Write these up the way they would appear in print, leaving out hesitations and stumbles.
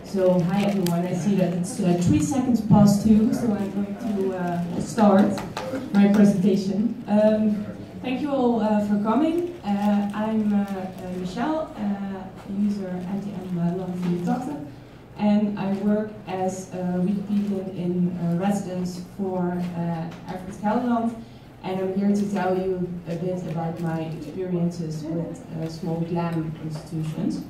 So, hi everyone, I see that it's 3 seconds past 2, so I'm going to start my presentation. Thank you all for coming. I'm Michelle, user NTM and I work as a Wikipedian in residence for Erfurt Gelderland, and I'm here to tell you a bit about my experiences with small GLAM institutions.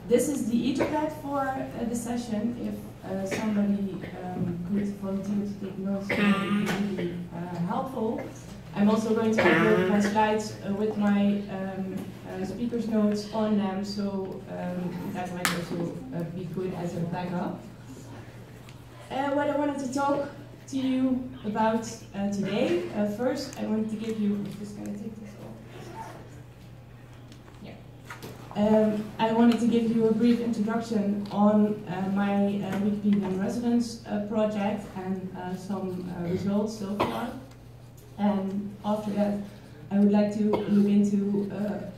This is the Etherpad for the session. If somebody could volunteer to take notes, that would be really helpful. I'm also going to upload my slides with my speaker's notes on them, so that might also be good as a backup. What I wanted to talk to you about today, first I wanted to give you, I'm just going to take this off. I wanted to give you a brief introduction on my Wikipedia in Residence project and some results so far. And after that, I would like to look into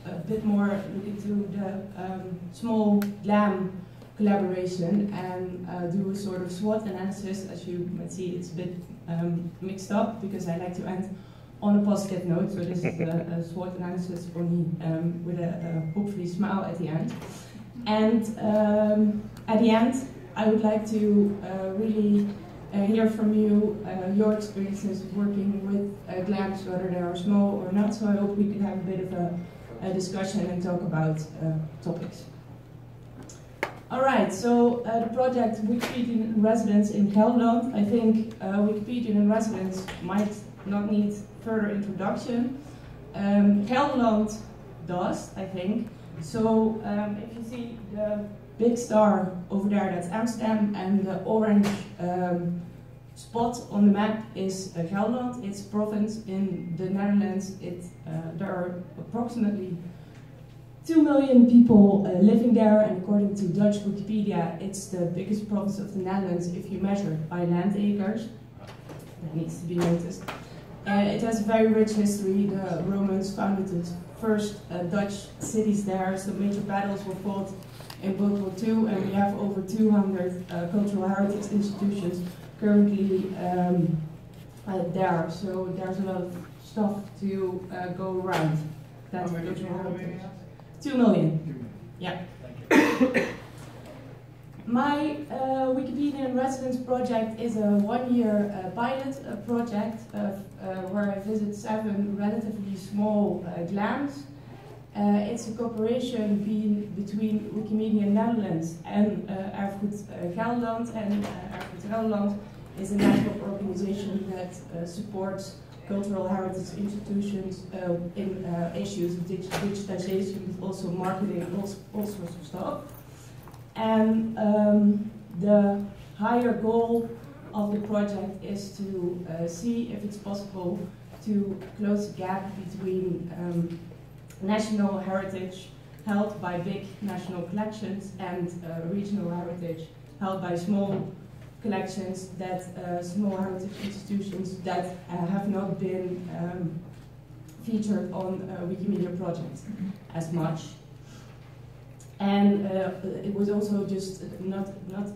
a bit more into the small GLAM collaboration and do a sort of SWOT analysis. As you might see, it's a bit mixed up because I like to end on a positive note, so this is a SWOT analysis for me with a hopefully smile at the end. And at the end, I would like to really hear from you your experiences working with GLAMs, whether they are small or not, so I hope we can have a bit of a discussion and talk about topics. Alright, so the project Wikipedia in Residence in Gelderland, I think Wikipedia in Residence might not need further introduction. Gelderland does, I think. So if you see the big star over there, that's Amsterdam, and the orange spot on the map is Gelderland. It's a province in the Netherlands. There are approximately 2 million people living there, and according to Dutch Wikipedia, it's the biggest province of the Netherlands if you measure by land acres. That needs to be noticed. It has a very rich history. The Romans founded the first Dutch cities there. Some major battles were fought in World War II, and we have over 200 cultural heritage institutions currently there. So there's a lot of stuff to go around. That's cultural heritage. 2 million. Yeah. My Wikipedia in Residence project is a one-year pilot project where I visit 7 relatively small GLAMs. It's a cooperation between Wikimania Netherlands and Erfurt Gelderland, and Erfurt Gelderland is a network organization that supports cultural heritage institutions in issues of digitization, but also marketing and all sorts of stuff. And the higher goal of the project is to see if it's possible to close the gap between national heritage held by big national collections and regional heritage held by small collections, that small heritage institutions that have not been featured on Wikimedia projects as much. And it was also just not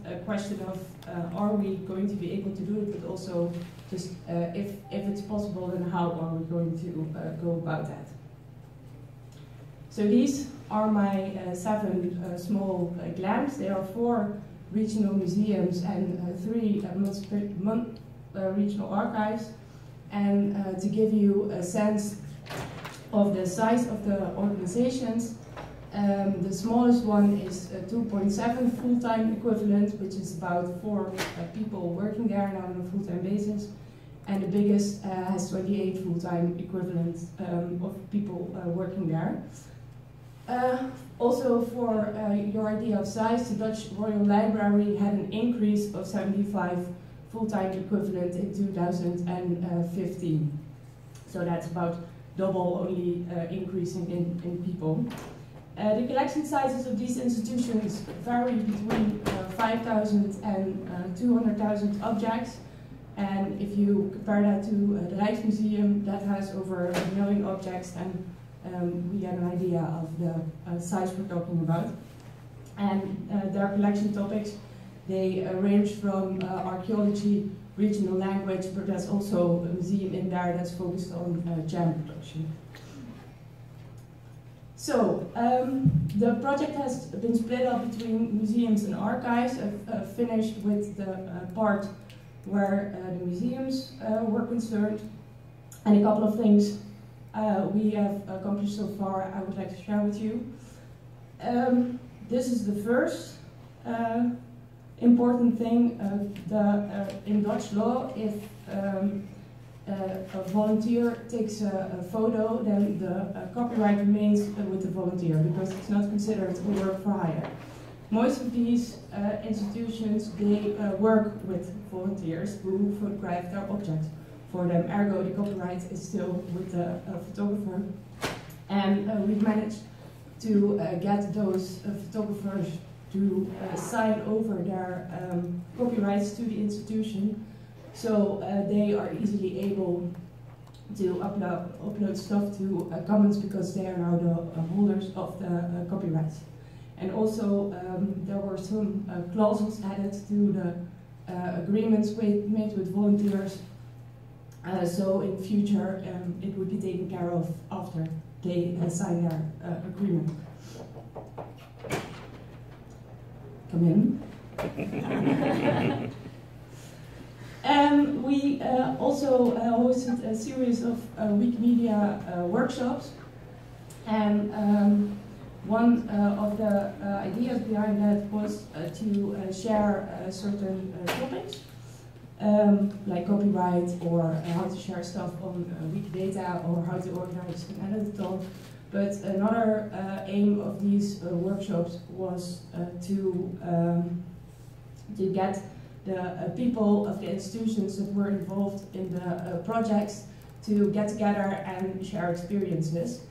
a question of are we going to be able to do it, but also just if it's possible, then how are we going to go about that. So these are my 7 small GLAMs. There are 4 regional museums and 3 regional archives. And to give you a sense of the size of the organizations, the smallest one is 2.7 full-time equivalent, which is about 4 people working there now on a full-time basis. And the biggest has 28 full-time equivalents of people working there. Also, for your idea of size, the Dutch Royal Library had an increase of 75 full-time equivalent in 2015. So that's about double only increasing in people. The collection sizes of these institutions vary between 5,000 and 200,000 objects. And if you compare that to the Rijksmuseum, that has over 1 million objects, and we get an idea of the size we're talking about. And their collection topics, they range from archaeology, regional language, but there's also a museum in there that's focused on jam production. So, the project has been split up between museums and archives. I've finished with the part where the museums were concerned, and a couple of things we have accomplished so far I would like to share with you. This is the first important thing. In Dutch law, if a volunteer takes a photo, then the copyright remains with the volunteer because it's not considered a work for hire. Most of these institutions, they work with volunteers who photograph their objects for them, ergo the copyright is still with the photographer. And we've managed to get those photographers to sign over their copyrights to the institution, so they are easily able to upload stuff to Commons because they are now the holders of the copyrights. And also there were some clauses added to the agreements made with volunteers, so in future it would be taken care of after they sign their agreement. Come in. We also hosted a series of Wikimedia workshops, and one of the ideas behind that was to share certain topics, like copyright, or how to share stuff on Wikidata, or how to organize an editathon. But another aim of these workshops was to get the people of the institutions that were involved in the projects to get together and share experiences.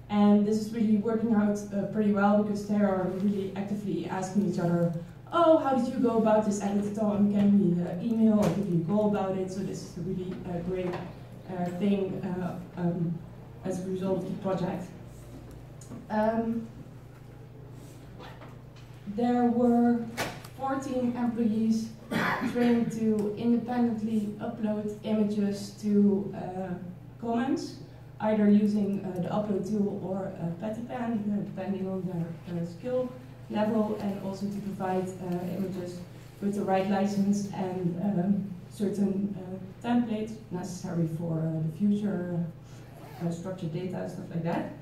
And this is really working out pretty well because they are really actively asking each other, oh, how did you go about this editathon? Can we email or give you a call about it? So this is a really great thing as a result of the project. There were 14 employees trained to independently upload images to Commons, either using the upload tool or Petipen, depending on their skill level, and also to provide images with the right license and certain templates necessary for the future structured data, stuff like that.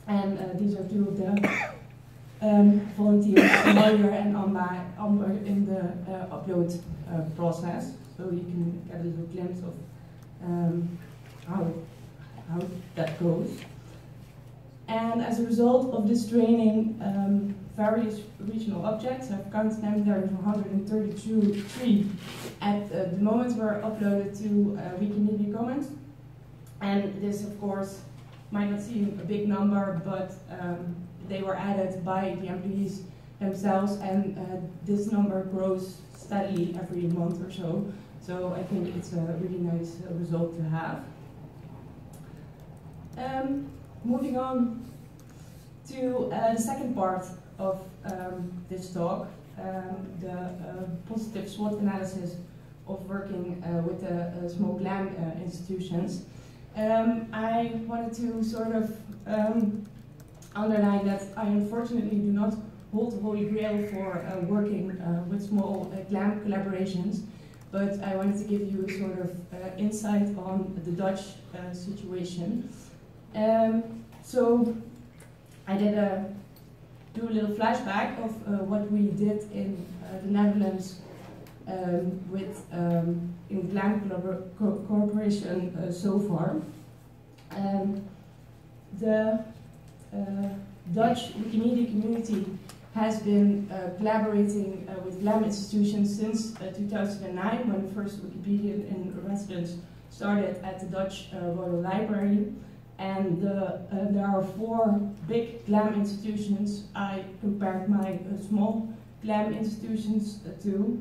And these are two of the volunteers, Amber and Amber in the upload process, so you can get a little glimpse of how that goes. And as a result of this training, various regional objects, I've counted them, there are 133 at the moment were uploaded to Wikimedia Commons. And this, of course, might not seem a big number, but they were added by the employees themselves, and this number grows steadily every month or so. So I think it's a really nice result to have. Moving on to the second part of this talk, the positive SWOT analysis of working with the small GLAM institutions. I wanted to sort of underline that I unfortunately do not hold the holy grail for working with small GLAM collaborations, but I wanted to give you a sort of insight on the Dutch situation. So I did do a little flashback of what we did in the Netherlands with in GLAM cooperation so far. The Dutch Wikimedia community has been collaborating with GLAM institutions since 2009, when the first Wikipedia in residence started at the Dutch Royal Library. And there are 4 big GLAM institutions. I compared my small GLAM institutions to.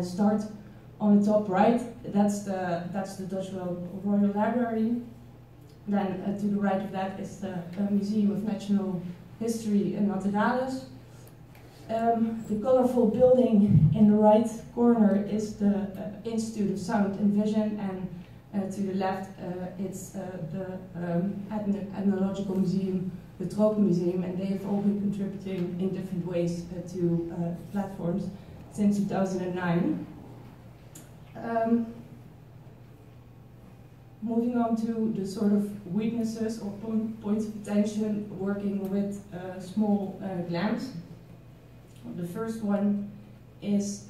Start on the top right, that's the Dutch Royal Library. Then to the right of that is the Museum of National History in Naturalis. The colorful building in the right corner is the Institute of Sound and Vision, and to the left it's the Ethnological Museum, the Tropenmuseum, and they have all been contributing in different ways to platforms since 2009. Moving on to the sort of weaknesses or points of attention working with small GLAMs. The first one is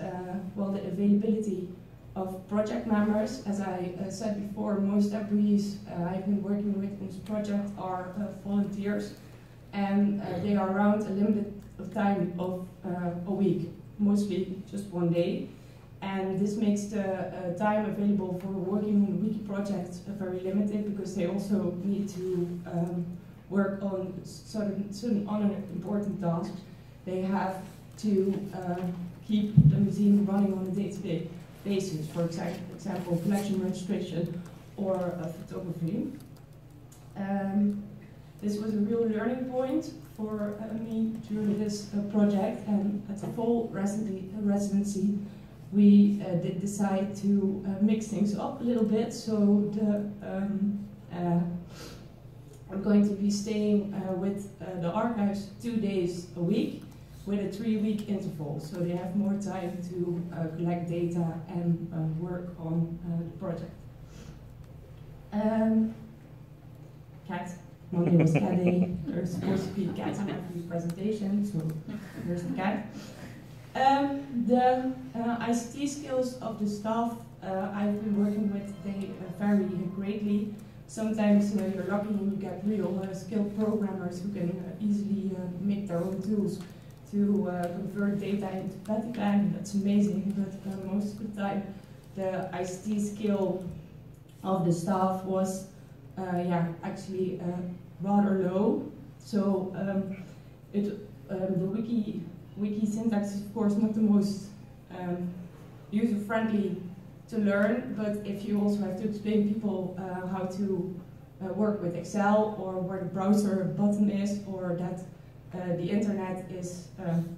well, the availability of project members. As I said before, most employees I've been working with in this project are volunteers, and they are around a limited time of a week, mostly just 1 day. And this makes the time available for working on the wiki projects very limited, because they also need to work on certain other important tasks. They have to keep the museum running on a day-to-day basis, for example, collection registration or photography. This was a real learning point for me during this project, and at the fall residency we did decide to mix things up a little bit. So I'm going to be staying with the archives 2 days a week with a 3-week interval, so they have more time to collect data and work on the project. Cat. Monday was cat day. There's supposed to be cats in every presentation, so there's the cat. The ICT skills of the staff I've been working with, they vary greatly. Sometimes you're lucky and you get real skilled programmers who can easily make their own tools to convert data into petty plan. That's amazing, but most of the time the ICT skill of the staff was actually rather low. So the wiki syntax is of course not the most user-friendly to learn, but if you also have to explain people how to work with Excel, or where the browser button is, or that the internet is,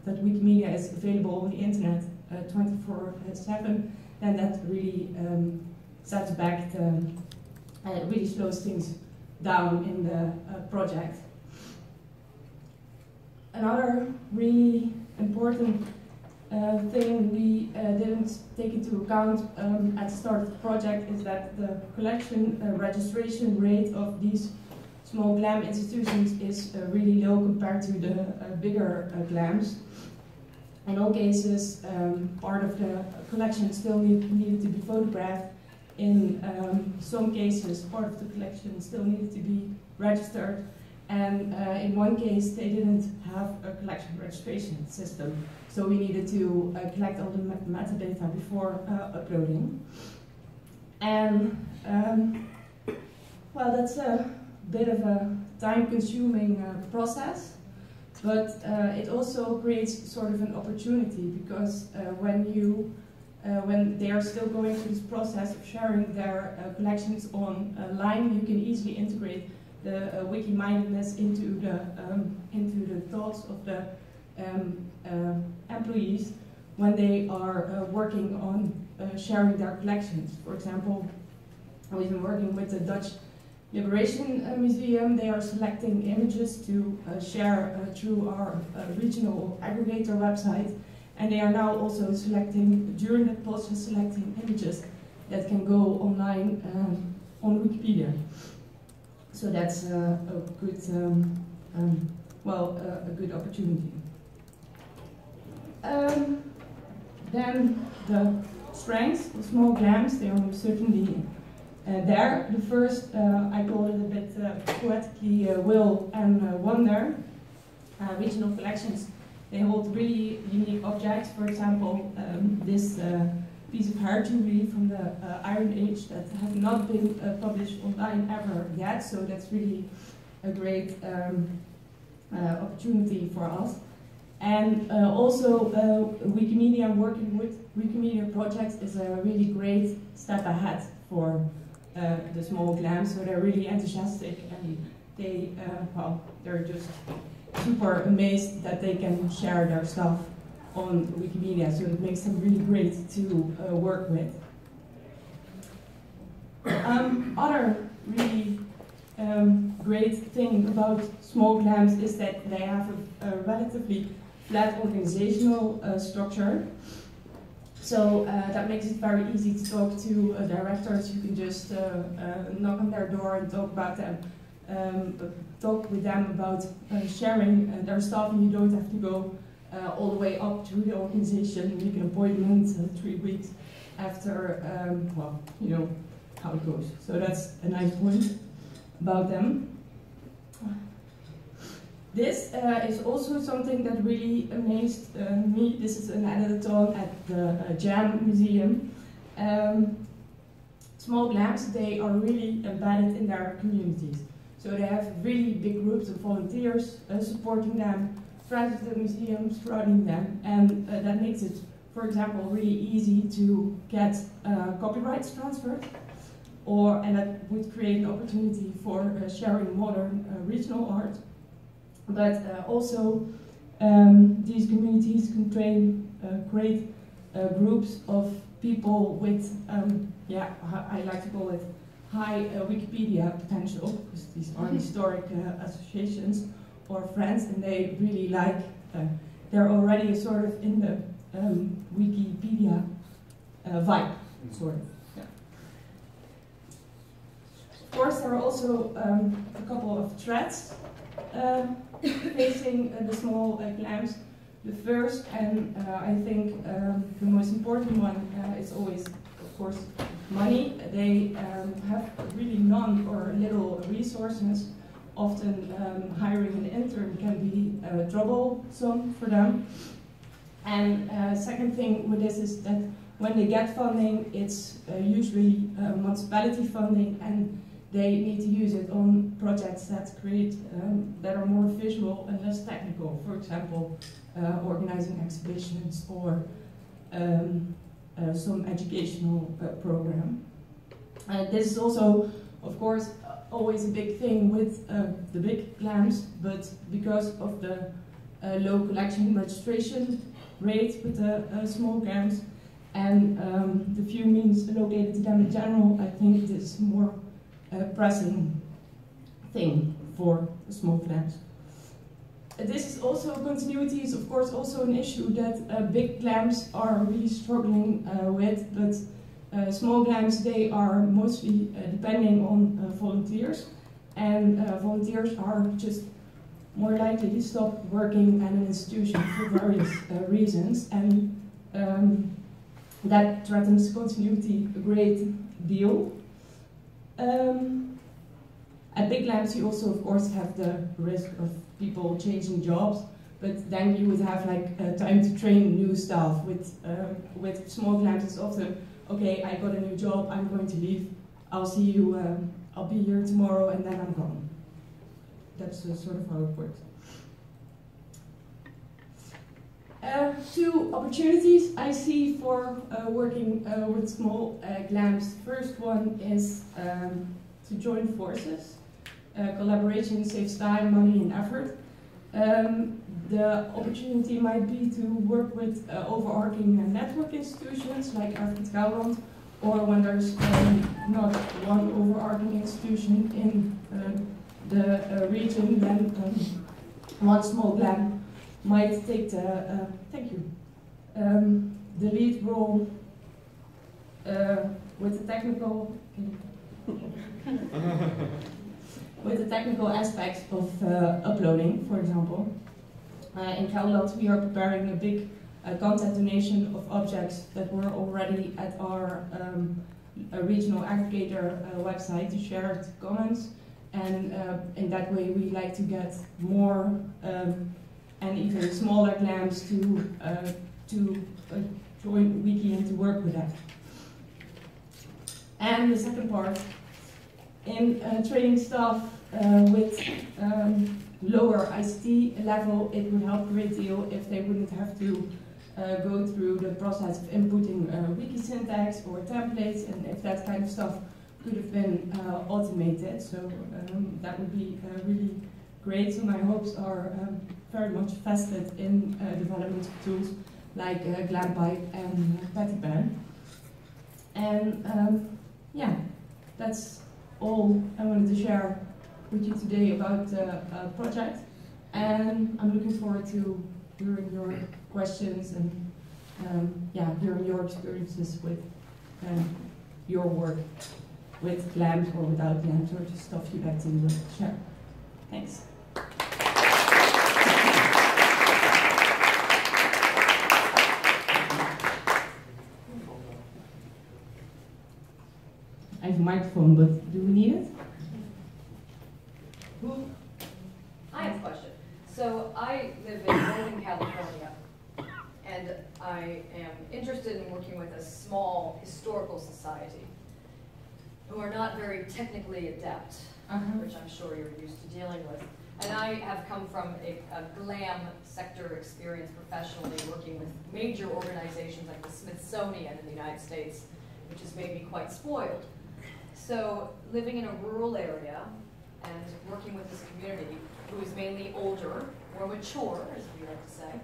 that Wikimedia is available on the internet 24/7, then that really sets back it really slows things down in the project. Another really important thing we didn't take into account at the start of the project is that the collection registration rate of these small GLAM institutions is really low compared to the bigger GLAMs. In all cases, part of the collection still needed to be photographed. In some cases, part of the collection still needed to be registered. And in one case, they didn't have a collection registration system. So we needed to collect all the metadata before uploading. And well, that's a bit of a time-consuming process, but it also creates sort of an opportunity, because when they are still going through this process of sharing their collections online, you can easily integrate the wiki-mindedness into the thoughts of the employees when they are working on sharing their collections. For example, we've been working with the Dutch Liberation Museum. They are selecting images to share through our regional aggregator website, And they are now also selecting, during that process, selecting images that can go online on Wikipedia. So that's a good, a good opportunity. Then the strengths of small GLAMs, they are certainly there. The first, I call it a bit poetically, will and wonder. Regional collections, they hold really unique objects. For example, this piece of hair jewelry from the Iron Age that has not been published online ever yet, so that's really a great opportunity for us. And also Wikimania, working with Wikimedia projects is a really great step ahead for the small GLAMs, so they're really enthusiastic and they, they're just super amazed that they can share their stuff on Wikimedia, so it makes them really great to work with. Other really great thing about small GLAMs is that they have a relatively flat organizational structure. So that makes it very easy to talk to directors. You can just knock on their door and talk about them. Talk with them about sharing their stuff, and you don't have to go all the way up to the organization, make an appointment 3 weeks after, well, you know how it goes. So that's a nice point about them. This is also something that really amazed me. This is an editathon at the Jam Museum. Small GLAMs, they are really embedded in their communities. So they have really big groups of volunteers supporting them, friends of the museum surrounding them, and that makes it, for example, really easy to get copyrights transferred, and that would create an opportunity for sharing modern regional art. But also these communities can create groups of people with, I like to call it high Wikipedia potential, because these are historic associations or friends, and they really like, they're already sort of in the Wikipedia vibe, sort of. Yeah. Of course, there are also a couple of threats facing the small GLAMs. The first, and I think the most important one, is always, of course, money. They have really none or little resources. Often hiring an intern can be troublesome for them. And second thing with this is that when they get funding, it's usually municipality funding, and they need to use it on projects that that are more visual and less technical. For example, organizing exhibitions or some educational program. This is also, of course, always a big thing with the big GLAMs, but because of the low collection registration rate with the small GLAMs and the few means allocated to them in general, I think this is more pressing thing for the small GLAMs. This is also, continuity is of course also an issue that big GLAMs are really struggling with, but small GLAMs, they are mostly depending on volunteers, and volunteers are just more likely to stop working at an institution for various reasons, and that threatens continuity a great deal. At big GLAMs you also of course have the risk of people changing jobs, but then you would have like time to train new staff. With small GLAMs it's often, okay, I got a new job, I'm going to leave, I'll see you, I'll be here tomorrow and then I'm gone. That's sort of how it works. Two opportunities I see for working with small GLAMs. First one is to join forces. Collaboration saves time, money and effort. The opportunity might be to work with overarching network institutions like Alfred Gauland, or when there's not one overarching institution in the region, then one small GLAM might take the the lead role with the technical with the technical aspects of uploading, for example. In Gelderland, we are preparing a big content donation of objects that were already at our regional aggregator website to share to comments, and in that way we like to get more and even smaller GLAMs to join Wiki and to work with that. And the second part, in training staff with lower ICT level, it would help a great deal if they wouldn't have to go through the process of inputting wiki syntax or templates, and if that kind of stuff could have been automated. So that would be really great. So my hopes are very much vested in development of tools like GLAM-Pipe and PattyPen. And yeah, that's all I wanted to share with you today about the project. And I'm looking forward to hearing your questions and yeah, hearing your experiences with your work with GLAMs or without GLAMs, or just stuff you'd like to share. Thanks. I have a microphone, but do we need it? I have a question. So I live in Northern California, and I am interested in working with a small historical society who are not very technically adept, which I'm sure you're used to dealing with. And I have come from a GLAM sector experience professionally, working with major organizations like the Smithsonian in the United States, which has made me quite spoiled. So living in a rural area and working with this community, who is mainly older, more mature, as we like to say,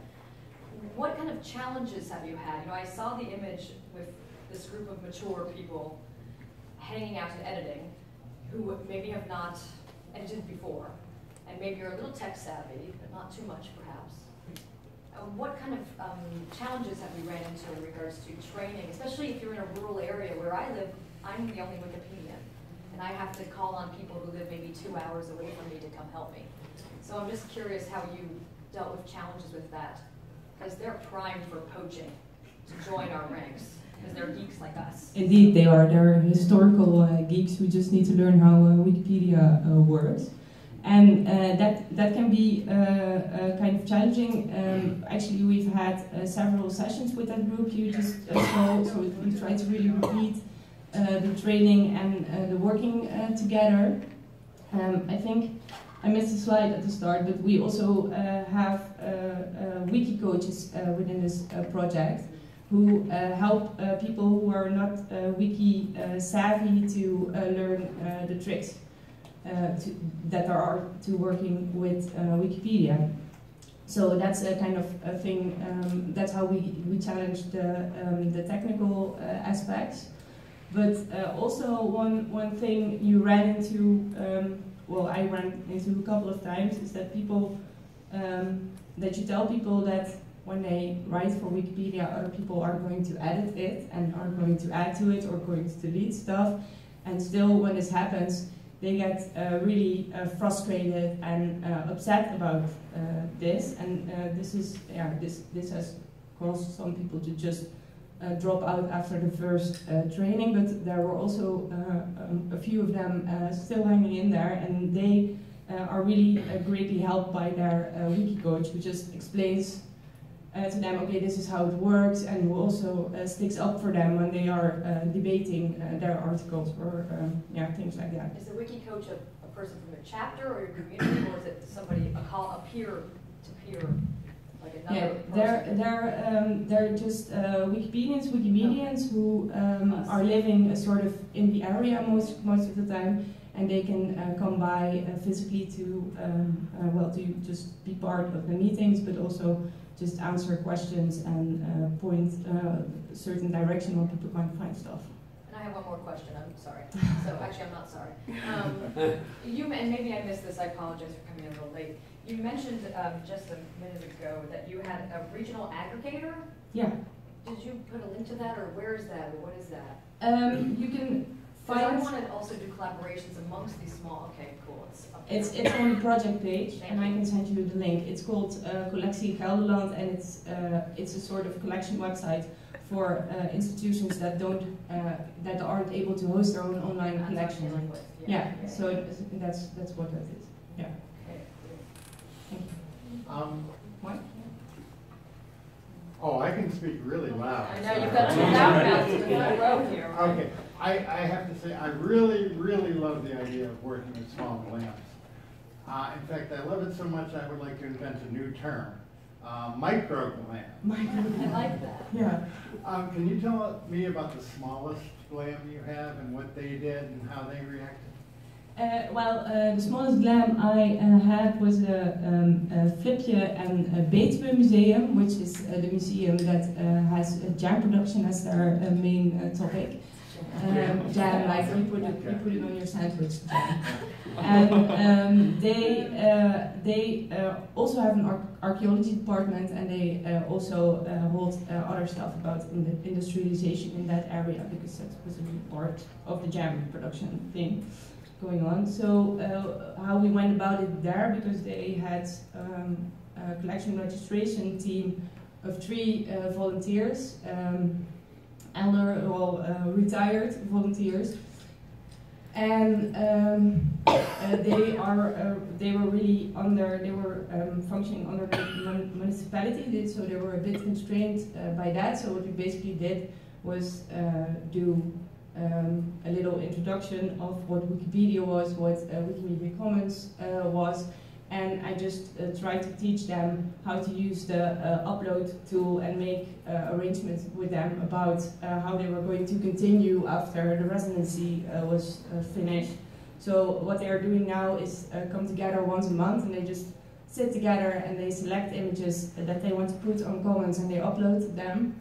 what kind of challenges have you had? You know, I saw the image with this group of mature people hanging out and editing, who maybe have not edited before, and maybe you're a little tech savvy, but not too much perhaps. What kind of challenges have you ran into in regards to training, especially if you're in a rural area? Where I live, I'm the only Wikipedian, and I have to call on people who live maybe 2 hours away from me to come help me. So I'm just curious how you dealt with challenges with that, because they're primed for poaching to join our ranks, because they're geeks like us. Indeed, they are. They're historical geeks who just need to learn how Wikipedia works. And that can be kind of challenging. Actually, we've had several sessions with that group you just saw, so we try to really repeat the training and the working together. I think I missed a slide at the start, but we also have wiki coaches within this project who help people who are not wiki savvy to learn the tricks that there are to working with Wikipedia. So that's a kind of a thing, that's how we challenge the technical aspects. But also one thing you ran into, well, I ran into a couple of times, is that people, that you tell people that when they write for Wikipedia, other people are going to edit it and are going to add to it or going to delete stuff, and still when this happens, they get really frustrated and upset about this, and this is, yeah, this has caused some people to just drop out after the first training, but there were also a few of them still hanging in there, and they are really greatly helped by their wiki coach, who just explains to them, okay, this is how it works, and who also sticks up for them when they are debating their articles or yeah, things like that. Is the wiki coach a person from your chapter or your community, or is it somebody, a peer-to-peer? Like yeah, they're just Wikimedians who are living sort of in the area most of the time, and they can come by physically to well, to just be part of the meetings, but also just answer questions and point certain direction where people can't find stuff. And I have one more question. I'm sorry. So actually, I'm not sorry. And maybe I missed this. I apologize for coming in a little late. You mentioned just a minute ago that you had a regional aggregator Yeah. Did you put a link to that, or where is that, or what is that? You can Because I find. want to also do collaborations amongst these small. Okay, cool. It's on the project page, and I can send you the link. It's called Collectie Gelderland, and it's a sort of collection website for institutions that that aren't able to host their own online collection. Yeah. So that's what that is. Yeah. Thank you. What? Oh, I can speak really loud. I know, you've got two loudmouths in the row here. Right? Okay, I have to say, I really, really love the idea of working with small GLAMs. In fact, I love it so much I would like to invent a new term, micro GLAM. I like that. Yeah. Can you tell me about the smallest GLAM you have and what they did and how they reacted? The smallest GLAM I had was a Flipje and Betuwe Museum, which is the museum that has jam production as their main topic. Jam, like you put it on your sandwich. And they also have an archaeology department, and they also hold other stuff about industrialization in that area, because that was a big part of the jam production thing going on. So how we went about it there, because they had a collection registration team of 3 volunteers, elder or retired volunteers, and they were really functioning under the municipality, so they were a bit constrained by that. So what we basically did was do a little introduction of what Wikipedia was, what Wikimedia Commons was, and I just tried to teach them how to use the upload tool and make arrangements with them about how they were going to continue after the residency was finished. So what they are doing now is come together once a month, and they just sit together and they select images that they want to put on Commons, and they upload them.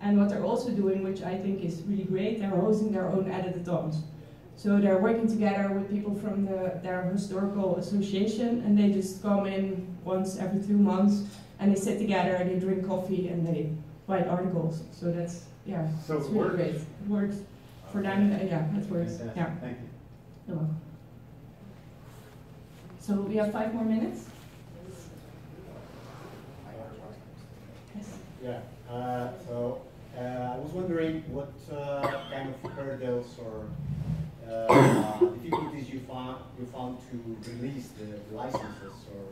And what they're also doing, which I think is really great, they're hosting their own editathons. So they're working together with people from their historical association, and they just come in once every 2 months, and they sit together and they drink coffee and they write articles. So that's, yeah, so it's really great. It works for them, yeah, it works. Fantastic. Yeah. Thank you. You're welcome. So we have 5 more minutes. Yes. Yeah, I was wondering what kind of hurdles or difficulties you found to release the licenses, or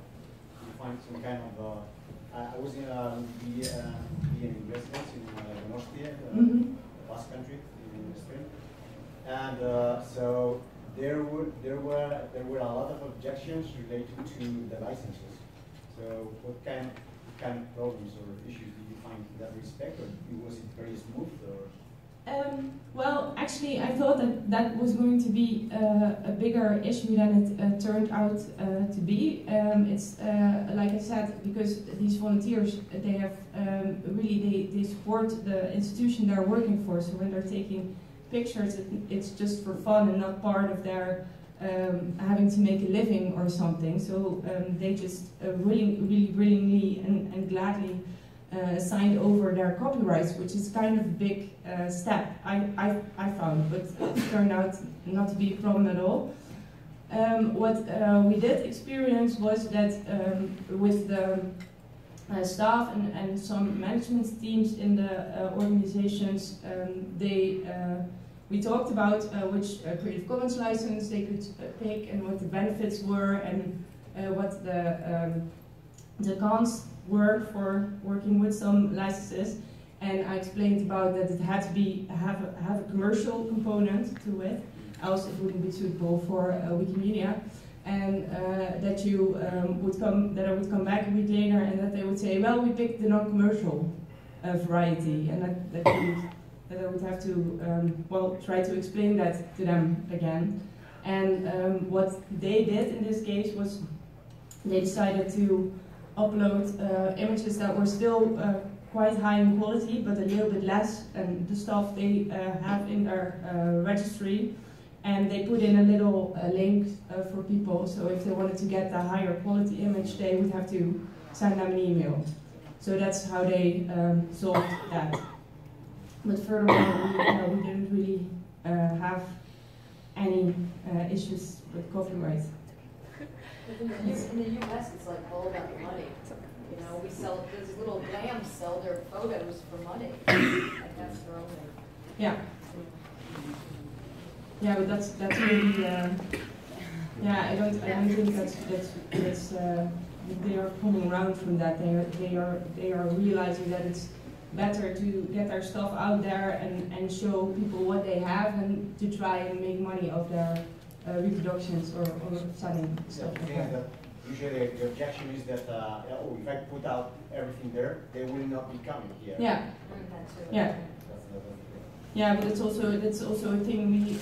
you find some kind of. I was in residence in Donostia, Basque country in Spain, and so there were a lot of objections related to the licenses. So what kind of problems or issues did you find in that respect, or was it very smooth? Or? Well, actually, I thought that was going to be a bigger issue than it turned out to be. It's like I said, because these volunteers, they have they support the institution they're working for. So when they're taking pictures, it's just for fun and not part of their having to make a living or something. So they just really willingly and gladly signed over their copyrights, which is kind of a big step, I found, but it turned out not to be a problem at all. What we did experience was that with the staff and some management teams in the organizations, we talked about which Creative Commons license they could pick and what the benefits were and what the cons were for working with some licenses, and I explained about that it had to have a commercial component to it, else it wouldn't be suitable for Wikimedia, and that I would come back a week later and that they would say, well, we picked the non-commercial variety, and that I would have to try to explain that to them again. And what they did in this case was they decided to upload images that were still quite high in quality, but a little bit less than the stuff they have in their registry. And they put in a little link for people, so if they wanted to get the higher quality image, they would have to send them an email. So that's how they solved that. But furthermore, we didn't really have any issues with copyright. In the US, it's like all about the money. You know, we sell, those little GLAMs sell their photos for money. Like that's their only. Yeah. Yeah, but that's really. Yeah, I don't think that's they are coming around from that. They are realizing that it's better to get their stuff out there and show people what they have and to try and make money of their reproductions or selling stuff like that. Usually the objection is that oh, if I put out everything there, they will not be coming here. Yeah. Yeah. Yeah, but it's also a thing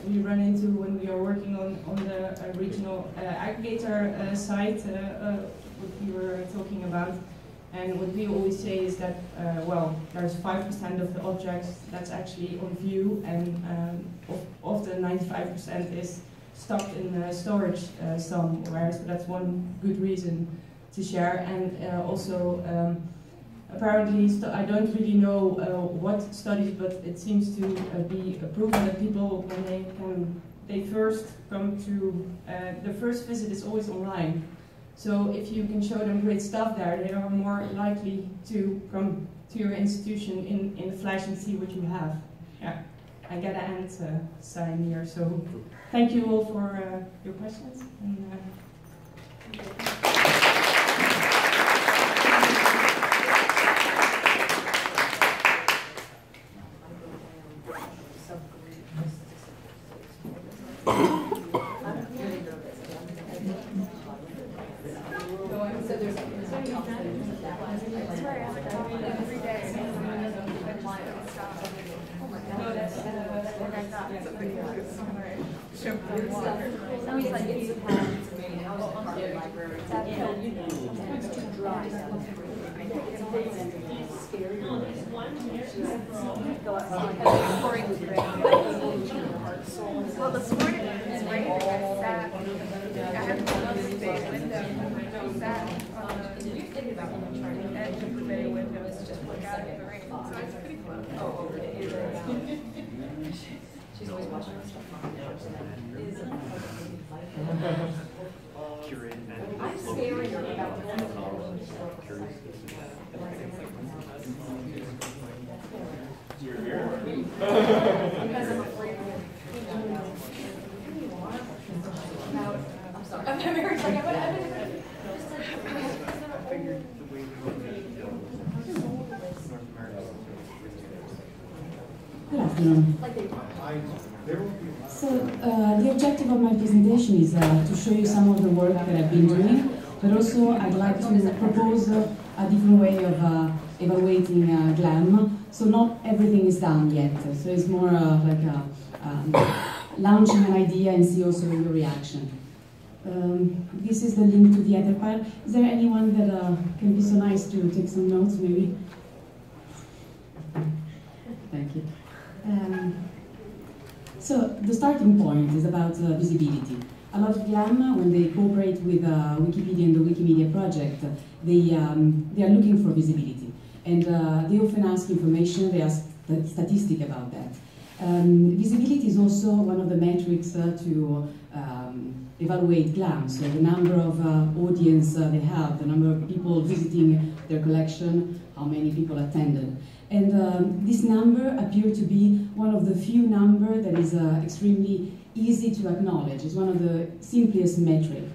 we run into when we are working on the regional aggregator site, what we were talking about. And what we always say is that, well, there's 5% of the objects that's actually on view, and of the 95% is stuck in storage somewhere. So that's one good reason to share. And also, apparently, I don't really know what studies, but it seems to be proven that people, when they first come to, the first visit is always online. So if you can show them great stuff there, they are more likely to come to your institution in the flash and see what you have. Yeah, I get an end sign here. So thank you all for your questions. And, Well, this morning it was raining. I sat. I had to close the bay window. I sat on the edge of the bay window to just look out at the rain. So it's pretty close. Oh, okay. She's always watching her stuff. I'm scarier about going to the historical society. Because I'm afraid of it. I'm sorry. I'm very like Good afternoon. So the objective of my presentation is to show you some of the work that I've been doing, but also I'd like to propose a different way of evaluating GLAM. So not everything is done yet. So it's more like launching an idea and see also your reaction. This is the link to the Etherpad. Is there anyone that can be so nice to take some notes, maybe? Thank you. So the starting point is about visibility. A lot of GLAM, when they cooperate with Wikipedia and the Wikimedia project, they are looking for visibility. And they often ask information, they ask statistics about that. Visibility is also one of the metrics to evaluate GLAM, so the number of audience they have, the number of people visiting their collection, how many people attended. And this number appears to be one of the few numbers that is extremely easy to acknowledge. It's one of the simplest metrics.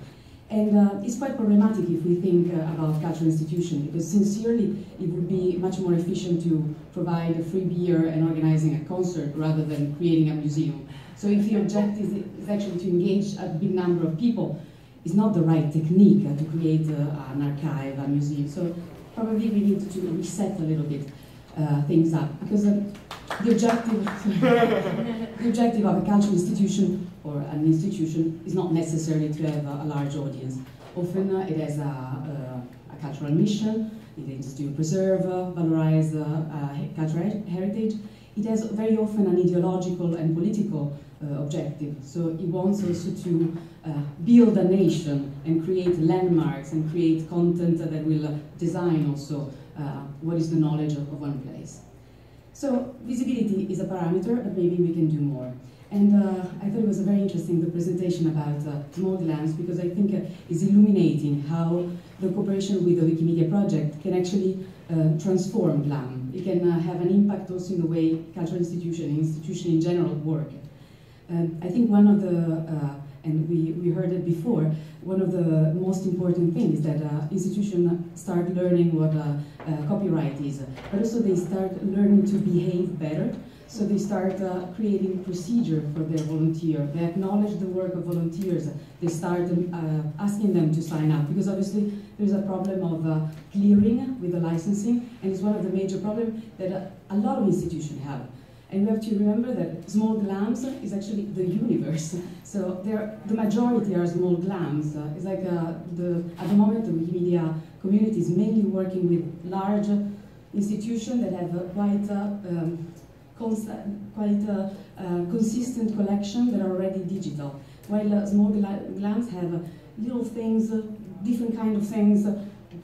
And it's quite problematic if we think about cultural institutions, because sincerely it would be much more efficient to provide a free beer and organizing a concert rather than creating a museum. So if the objective is actually to engage a big number of people, it's not the right technique to create an archive, a museum. So probably we need to reset a little bit things up, because the objective of a cultural institution or an institution is not necessarily to have a large audience. Often it has a cultural mission, it is to preserve, valorize cultural heritage. It has very often an ideological and political objective. So it wants also to build a nation and create landmarks and create content that will design also what is the knowledge of one place. So visibility is a parameter, but maybe we can do more. And I thought it was very interesting, the presentation about small GLAMs, because I think it's illuminating how the cooperation with the Wikimedia project can actually transform GLAM. It can have an impact also in the way cultural institutions in general work. I think one of the, and we heard it before, one of the most important things that institutions start learning what copyright is, but also they start learning to behave better. So they start creating procedure for their volunteer. They acknowledge the work of volunteers. They start asking them to sign up, because obviously there's a problem of clearing with the licensing, and it's one of the major problems that a lot of institutions have. And we have to remember that small GLAMs is actually the universe. So the majority are small GLAMs. It's like at the moment the Wikimedia community is mainly working with large institutions that have quite consistent collection that are already digital, while small GLAMs have little things, different kind of things.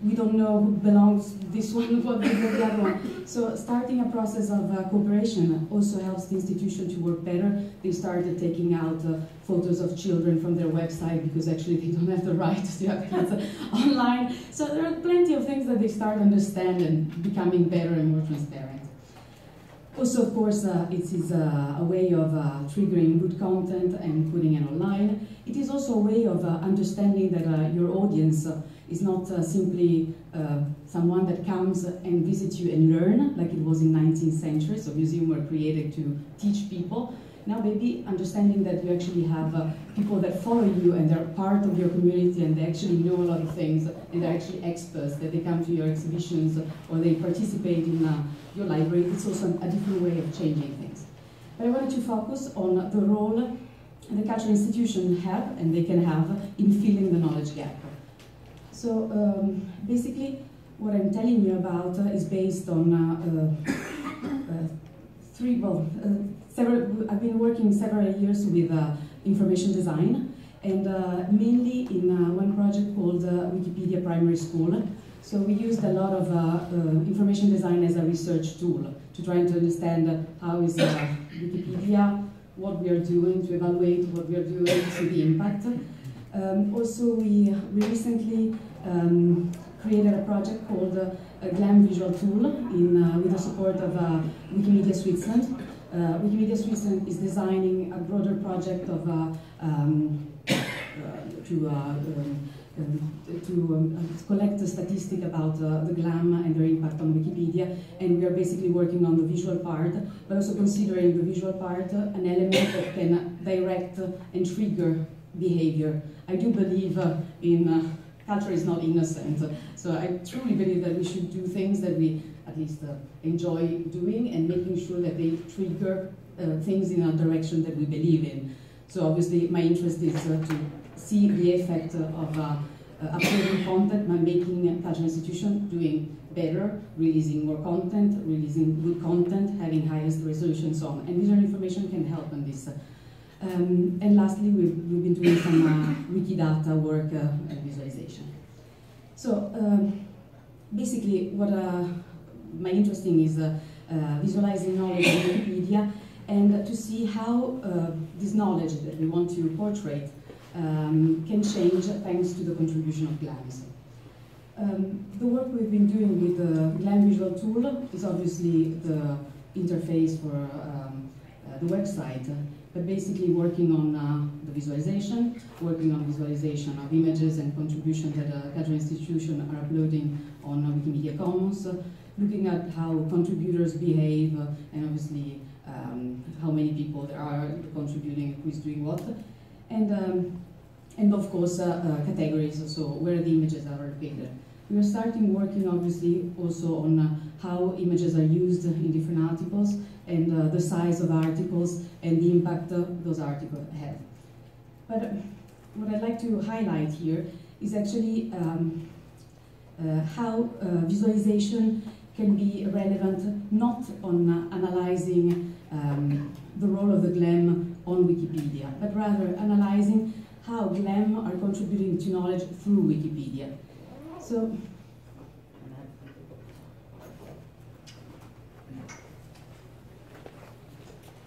We don't know who belongs this one, what belongs the other one. So starting a process of cooperation also helps the institution to work better. They started taking out photos of children from their website, because actually they don't have the right to have kids online. So there are plenty of things that they start understanding and becoming better and more transparent. Also, of course, it is a way of triggering good content and putting it online. It is also a way of understanding that your audience is not simply someone that comes and visits you and learn, like it was in 19th century, so museums were created to teach people. Now maybe understanding that you actually have people that follow you and they're part of your community and they actually know a lot of things and they're actually experts, that they come to your exhibitions or they participate in your library. It's also a different way of changing things. But I wanted to focus on the role the cultural institutions have and they can have in filling the knowledge gap. So basically what I'm telling you about is based on I've been working several years with information design, and mainly in one project called Wikipedia Primary School. So we used a lot of information design as a research tool to try to understand how is Wikipedia, what we are doing, to evaluate what we are doing, to see the impact. Also, we recently created a project called a GLAM visual tool with the support of Wikimedia Switzerland. Wikimedia Switzerland is designing a broader project of to collect the statistic about the GLAM and their impact on Wikipedia, and we are basically working on the visual part, but also considering the visual part an element that can direct and trigger behavior. I do believe in culture is not innocent, so I truly believe that we should do things that we at least enjoy doing and making sure that they trigger things in a direction that we believe in. So obviously my interest is to see the effect of uploading content by making cultural institutions doing better, releasing more content, releasing good content, having highest resolution and so on. And visual information can help on this. And lastly, we've been doing some Wikidata work and visualization. So basically what my interest in is visualizing knowledge in Wikipedia and to see how this knowledge that we want to portray can change thanks to the contribution of GLAMs. The work we've been doing with the GLAM visual tool is obviously the interface for the website, but basically working on the visualization, working on visualization of images and contributions that cultural institutions are uploading on Wikimedia Commons, looking at how contributors behave, and obviously how many people there are contributing, who is doing what, and of course categories, so where the images are located. We are starting working obviously also on how images are used in different articles and the size of articles and the impact those articles have. But what I'd like to highlight here is actually how visualization can be relevant not on analyzing the role of the GLAM on Wikipedia, but rather analyzing how GLAM are contributing to knowledge through Wikipedia. So,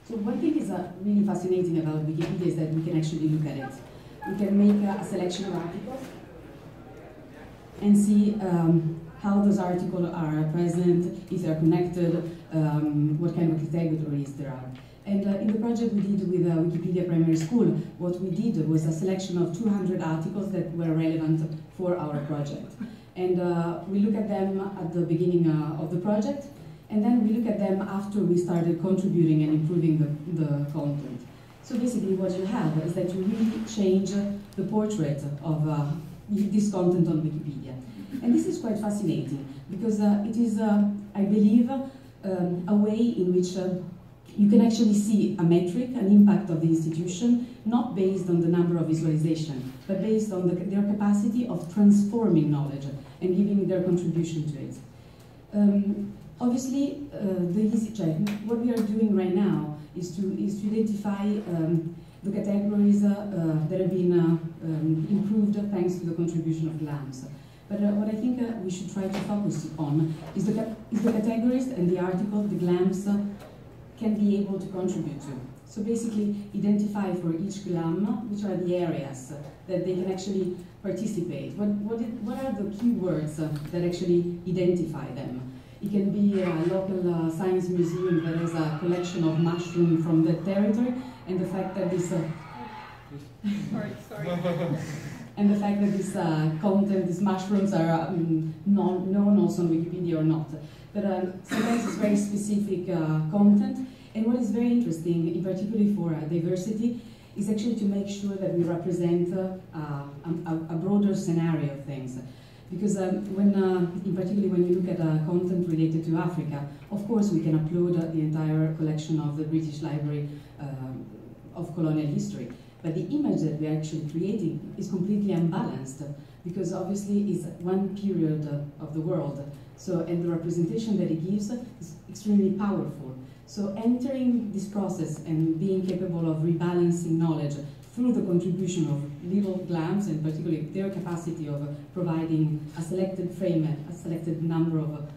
So one thing is really fascinating about Wikipedia is that we can actually look at it. We can make a selection of articles and see how those articles are present, if they're connected, what kind of categories there are. And in the project we did with Wikipedia Primary School, what we did was a selection of 200 articles that were relevant for our project. And we look at them at the beginning of the project, and then we look at them after we started contributing and improving the content. So basically what you have is that you really change the portrait of this content on Wikipedia. And this is quite fascinating, because it is, I believe, a way in which you can actually see a metric, an impact of the institution, not based on the number of visualization, but based on their capacity of transforming knowledge and giving their contribution to it. Obviously, what we are doing right now is to identify the categories that have been improved thanks to the contribution of GLAMs. But what I think we should try to focus on is the categories and the articles the GLAMs can be able to contribute to. So basically, identify for each GLAM which are the areas that they can actually participate. What are the keywords that actually identify them? It can be a local science museum that has a collection of mushrooms from that territory, and the fact that this and the fact that this content, these mushrooms, are known also on Wikipedia or not. But sometimes it's very specific content. And what is very interesting, in particular for diversity, is actually to make sure that we represent a broader scenario of things. Because in particular when you look at content related to Africa, of course we can upload the entire collection of the British Library of colonial history. But the image that we're actually creating is completely unbalanced, because obviously it's one period of the world. So, and the representation that it gives is extremely powerful. So entering this process and being capable of rebalancing knowledge through the contribution of little GLAMs, and particularly their capacity of providing a selected frame, a selected number of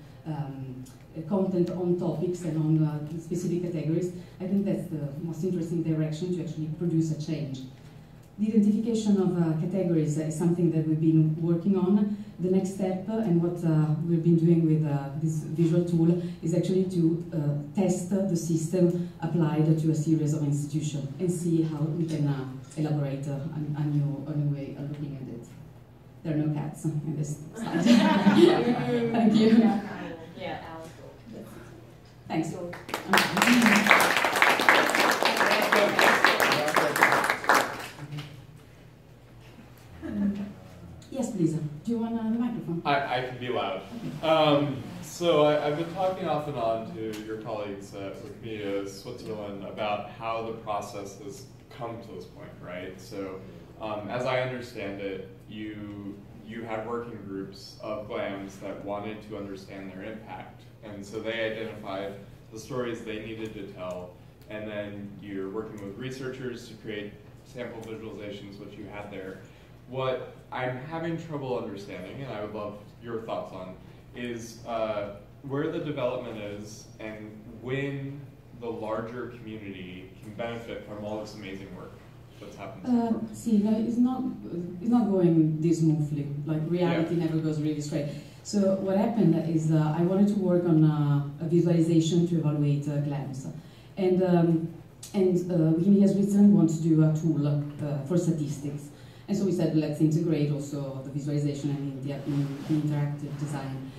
content on topics and on specific categories, I think that's the most interesting direction to actually produce a change. The identification of categories is something that we've been working on. The next step, and what we've been doing with this visual tool, is actually to test the system applied to a series of institutions and see how we can elaborate a new way of looking at it. There are no cats in this slide. Thank you. Yeah, Thanks. Yes, please. Do you want the microphone? I can be loud. So I've been talking off and on to your colleagues at Wikimedia Switzerland about how the process has come to this point, right? So as I understand it, you had working groups of GLAMs that wanted to understand their impact. And so they identified the stories they needed to tell, and then you're working with researchers to create sample visualizations, which you had there. What I'm having trouble understanding, and I would love your thoughts on, is where the development is and when the larger community can benefit from all this amazing work that's happened. See, no, it's not going this smoothly. Like reality never goes really straight. So what happened is I wanted to work on a visualization to evaluate GLAMs, and Wikimedia Switzerland wants to do a tool for statistics. And so we said, let's integrate also the visualization and the interactive design.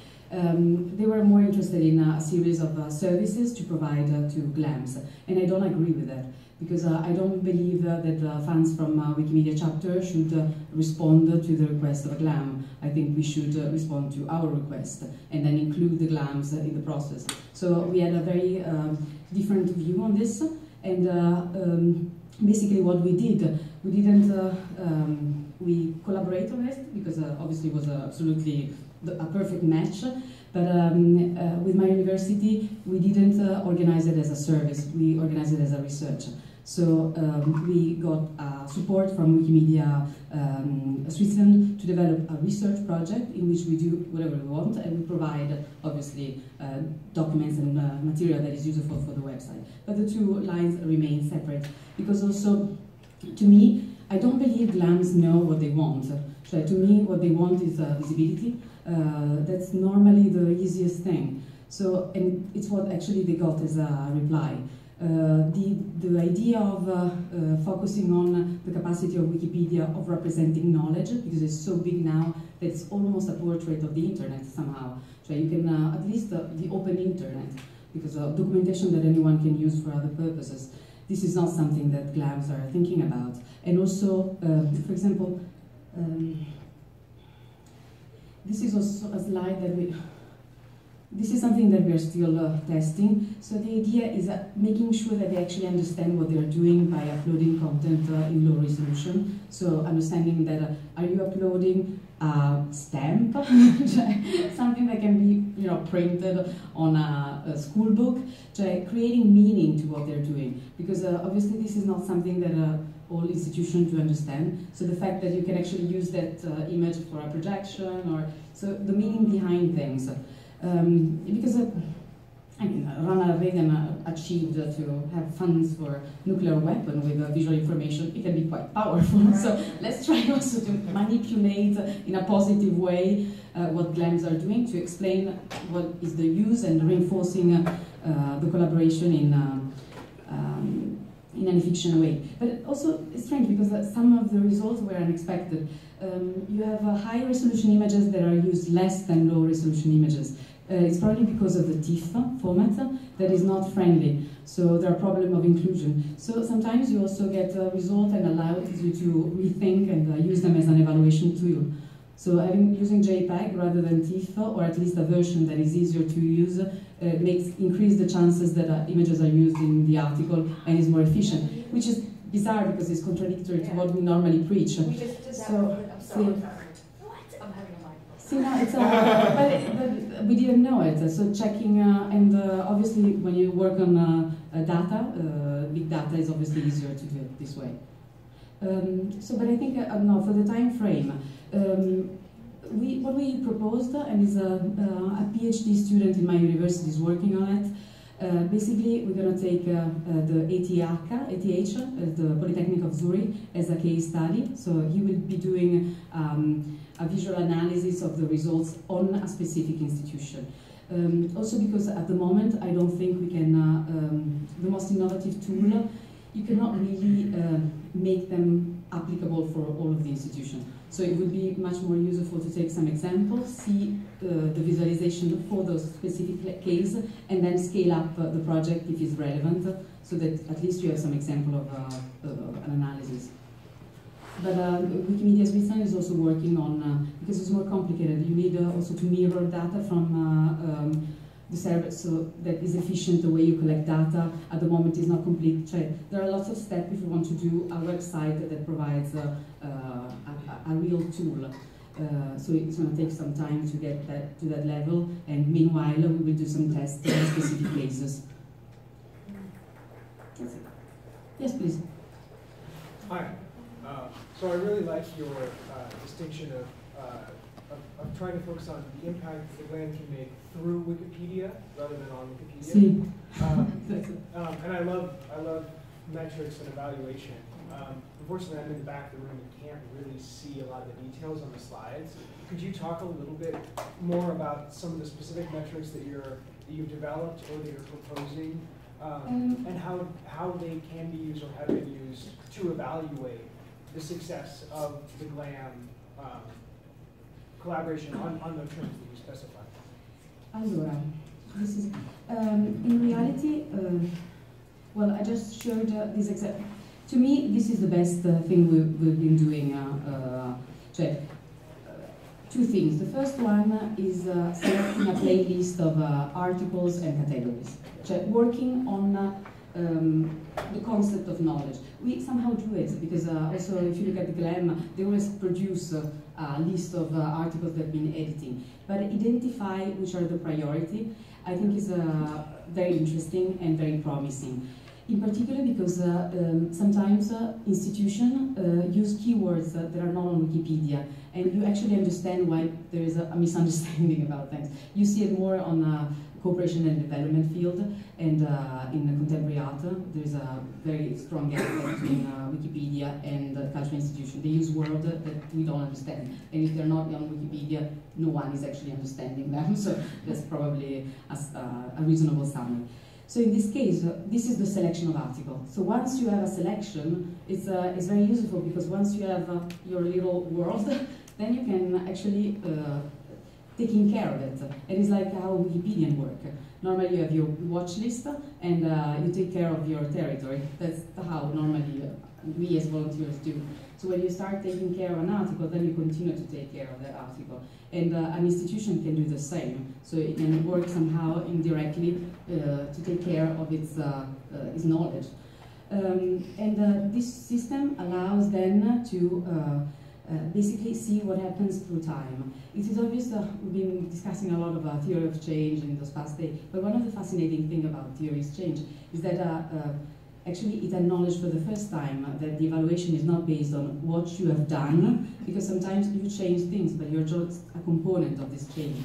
They were more interested in a series of services to provide to GLAMs, and I don't agree with that, because I don't believe that the fans from Wikimedia chapter should respond to the request of a GLAM. I think we should respond to our request and then include the GLAMs in the process. So we had a very different view on this, and basically what we did, we collaborated on it, because obviously it was absolutely a perfect match, But with my university, we didn't organize it as a service, we organized it as a research. So we got support from Wikimedia Switzerland to develop a research project in which we do whatever we want, and we provide, obviously, documents and material that is useful for the website. But the two lines remain separate, because also, to me, I don't believe GLAMs know what they want. So to me, what they want is visibility. That's normally the easiest thing. So, and it's what actually they got as a reply. The idea of focusing on the capacity of Wikipedia of representing knowledge, because it's so big now that it's almost a portrait of the internet somehow. So you can, at least the open internet, because of documentation that anyone can use for other purposes. This is not something that GLAMs are thinking about. And also, for example, this is also a slide that this is something that we are still testing. So the idea is making sure that they actually understand what they are doing by uploading content in low resolution. So understanding that, are you uploading a stamp, something that can be printed on a school book, creating meaning to what they're doing. Because obviously this is not something that all institutions do understand. So the fact that you can actually use that image for a projection, or so the meaning behind things. Because I mean, Ronald Reagan achieved to have funds for nuclear weapon with visual information. It can be quite powerful. Right. So let's try also to manipulate in a positive way what GLAMs are doing to explain what is the use and reinforcing the collaboration in an efficient way. But also it's strange because some of the results were unexpected. You have high resolution images that are used less than low resolution images. It's probably because of the TIFF format that is not friendly. So there are problems of inclusion. So sometimes you also get a result and allows you to rethink and use them as an evaluation tool. So using JPEG rather than TIFF, or at least a version that is easier to use, increase the chances that images are used in the article and is more efficient, which is bizarre because it's contradictory to what we normally preach. We just did that. I'm sorry. I'm having a mic. See, now it's but we didn't know it. So checking, and obviously when you work on data, big data is obviously easier to do it this way. But I think, no, for the time frame, what we proposed, and is a PhD student in my university is working on it. Basically, we're going to take the ATH, the Polytechnic of Zurich, as a case study. So he will be doing a visual analysis of the results on a specific institution. Also because at the moment, I don't think we can, the most innovative tool, you cannot really make them applicable for all of the institutions. So it would be much more useful to take some examples, see the visualization for those specific cases, and then scale up the project if it's relevant, so that at least you have some example of an analysis. But Wikimedia Switzerland is also working on, because it's more complicated, you need also to mirror data from the server, so that is efficient the way you collect data. At the moment is not complete. There are lots of steps if you want to do a website that provides a real tool. So it's going to take some time to get that to that level, and meanwhile we will do some tests in specific cases. That's it. Yes, please. Hi. So I really like your distinction of trying to focus on the impact that the GLAM can make through Wikipedia rather than on Wikipedia. Sí. And I love metrics and evaluation. Unfortunately, I'm in the back of the room and can't really see a lot of the details on the slides. Could you talk a little bit more about some of the specific metrics that you've developed or that you're proposing, and how they can be used or have been used to evaluate the success of the GLAM collaboration on the terms that you specified? Allora, this is, in reality, well, I just showed this example. To me, this is the best thing we've been doing. Two things. The first one is selecting a playlist of articles and categories. Working on the concept of knowledge. We somehow do it because also if you look at the GLAM, they always produce a list of articles they've been editing. But identify which are the priority, I think is very interesting and very promising. In particular because sometimes institutions use keywords that are not on Wikipedia, and you actually understand why there is a misunderstanding about things. You see it more on cooperation and development field, and in contemporary art, there is a very strong gap between Wikipedia and the cultural institution. They use words that we don't understand, and if they're not on Wikipedia, no one is actually understanding them, so that's probably a reasonable summary. So in this case, this is the selection of articles. So once you have a selection, it's very useful because once you have your little world, then you can actually taking care of it. And it's like how Wikipedian work. Normally you have your watch list and you take care of your territory. That's how normally we as volunteers do. So when you start taking care of an article, then you continue to take care of that article. And an institution can do the same. So it can work somehow indirectly to take care of its knowledge. This system allows then to basically see what happens through time. It is obvious that we've been discussing a lot about theory of change in those past days, but one of the fascinating things about theory of change is that actually it acknowledged for the first time that the evaluation is not based on what you have done, because sometimes you change things, but you're just a component of this change.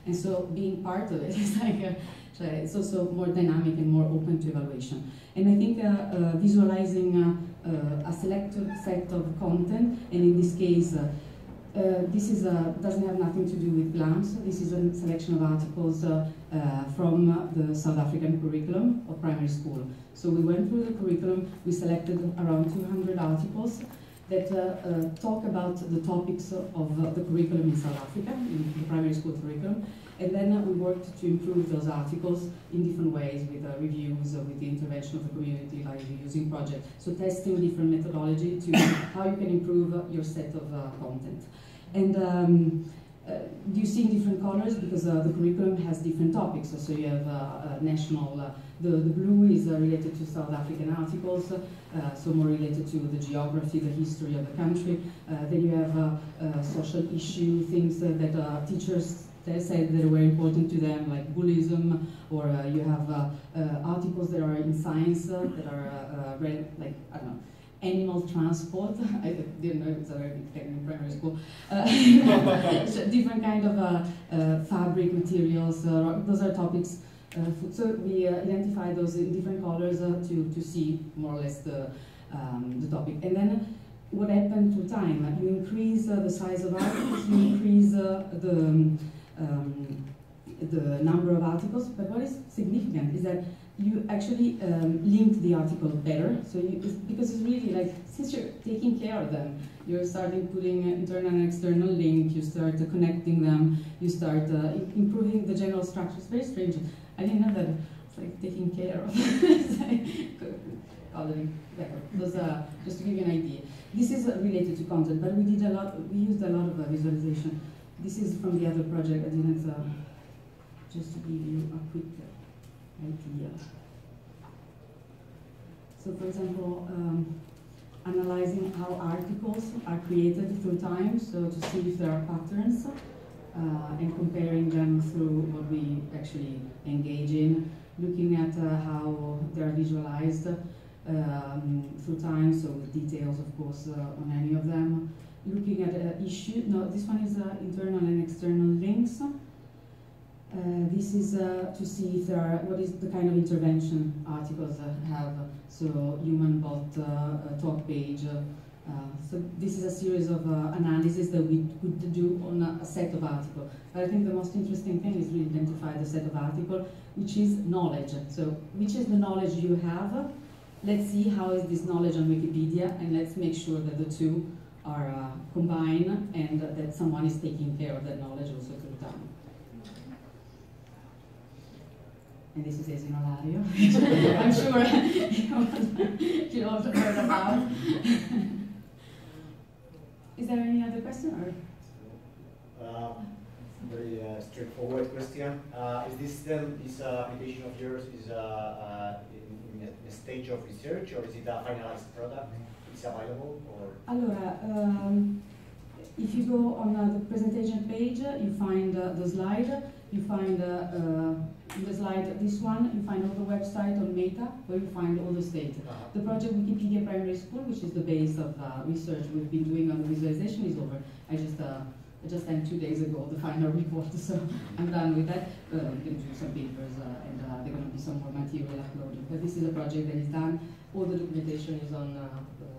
And so being part of it is like, it's also more dynamic and more open to evaluation. And I think visualizing a selected set of content, and in this case, this is doesn't have nothing to do with GLAMs. This is a selection of articles from the South African curriculum of primary school. So we went through the curriculum, we selected around 200 articles that talk about the topics of the curriculum in South Africa, in the primary school curriculum, and then we worked to improve those articles in different ways with reviews, with the intervention of the community, like using projects. So testing different methodology to how you can improve your set of content. And you see in different colors because the curriculum has different topics. So you have national, the blue is related to South African articles, so more related to the geography, the history of the country. Then you have social issue, things that teachers said that were important to them, like bullyism, or you have articles that are in science that are like, I don't know, animal transport. I didn't know it was a very big thing in primary school. Different kind of fabric materials, those are topics. So we identify those in different colors to see more or less the topic. And then what happened through time? You increase the size of articles, you increase the number of articles, but what is significant is that you actually link the article better. So because it's really like, since you're taking care of them, you're starting putting internal and external link, you start connecting them, you start improving the general structure. It's very strange. I didn't know that it's like taking care of coloring better. Those just to give you an idea. This is related to content, but we used a lot of visualization. This is from the other project. I didn't, just to give you a quick idea. So for example, analyzing how articles are created through time, so to see if there are patterns, and comparing them through what we actually engage in, looking at how they are visualized through time, so with details, of course, on any of them. Looking at issue, no, this one is internal and external links. This is to see if there are, what is the kind of intervention articles have, so human bot, talk page. So this is a series of analysis that we could do on a set of articles. But I think the most interesting thing is really identify the set of articles, which is knowledge. So which is the knowledge you have? Let's see how is this knowledge on Wikipedia, and let's make sure that the two are combined and that someone is taking care of that knowledge also through time. And this is Esinolario. I'm sure you all heard about. Is there any other question? Or? Very straightforward question. Is this then, this application of yours is in the stage of research, or is it a finalized product? It's available, or? Allora, if you go on the presentation page, you find the slide. You find in the slide this one. You find all the website on Meta, where you find all the state. The project Wikipedia Primary School, which is the base of research we've been doing on the visualization, is over. I just sent 2 days ago the final report, so I'm done with that. I'm going to do some papers, and there are going to be some more material uploaded. But this is a project that is done. All the documentation is on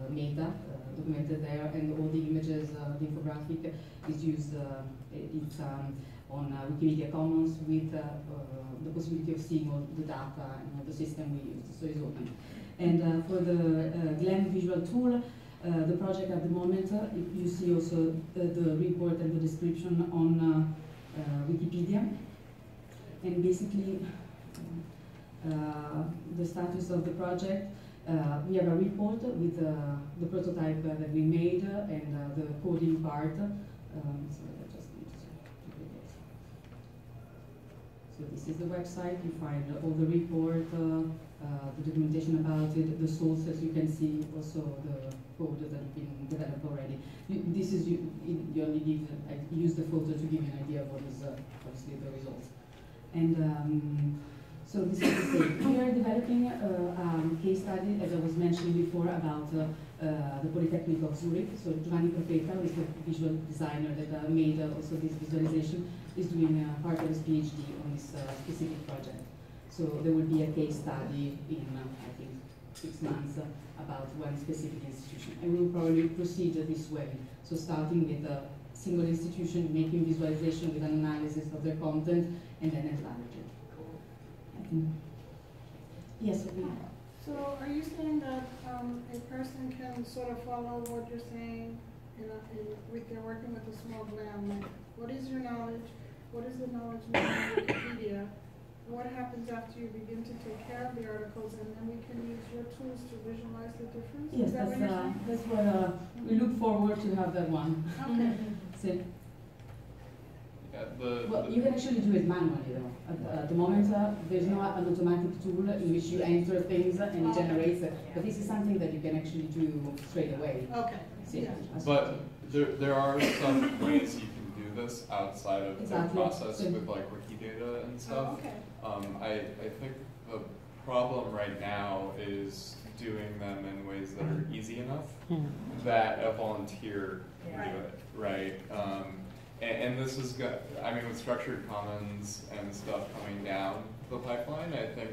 Meta, documented there, and all the images, the infographic is used. It's on Wikimedia Commons with the possibility of seeing all the data and all the system we use, so it's open. And for the GLAM visual tool, the project at the moment, you see also the report and the description on Wikipedia. And basically, the status of the project, we have a report with the prototype that we made and the coding part. So this is the website. You find all the report, the documentation about it, the sources. You can see also the code that has been developed already. You only give. I use the photo to give you an idea of what is obviously the results. And so this is the same. We are developing a case study, as I was mentioning before, about the Polytechnic of Zurich. So Giovanni Profeta, who is the visual designer that made also this visualization, is doing part of his PhD on this specific project. So there will be a case study in, I think, 6 months about one specific institution. And we will probably proceed this way. So starting with a single institution, making visualization with an analysis of their content, and then enlarge it. I think. Yes, we. So are you saying that a person can sort of follow what you're saying if they're working with a small GLAM? Like, what is your knowledge? What is the knowledge of Wikipedia? What happens after you begin to take care of the articles, and then we can use your tools to visualize the difference? Yes, that's what we look forward to have that one. Okay. So, Yeah, well, you can actually do it manually though. At the moment, there's no an automatic tool in which you enter things and it generates it. But this is something that you can actually do straight away. Okay. See, but there are some ways you can do this outside of Exactly. the process with like Wikidata and stuff. Oh, okay. I think the problem right now is doing them in ways that are easy enough that a volunteer can do it, right? And this is good. I mean, with structured commons and stuff coming down the pipeline, I think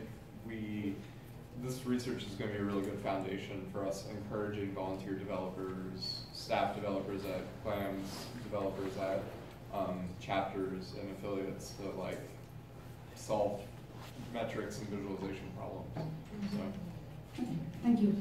this research is going to be a really good foundation for us encouraging volunteer developers, staff developers at GLAMs, developers at chapters and affiliates to like solve metrics and visualization problems. So. Thank you.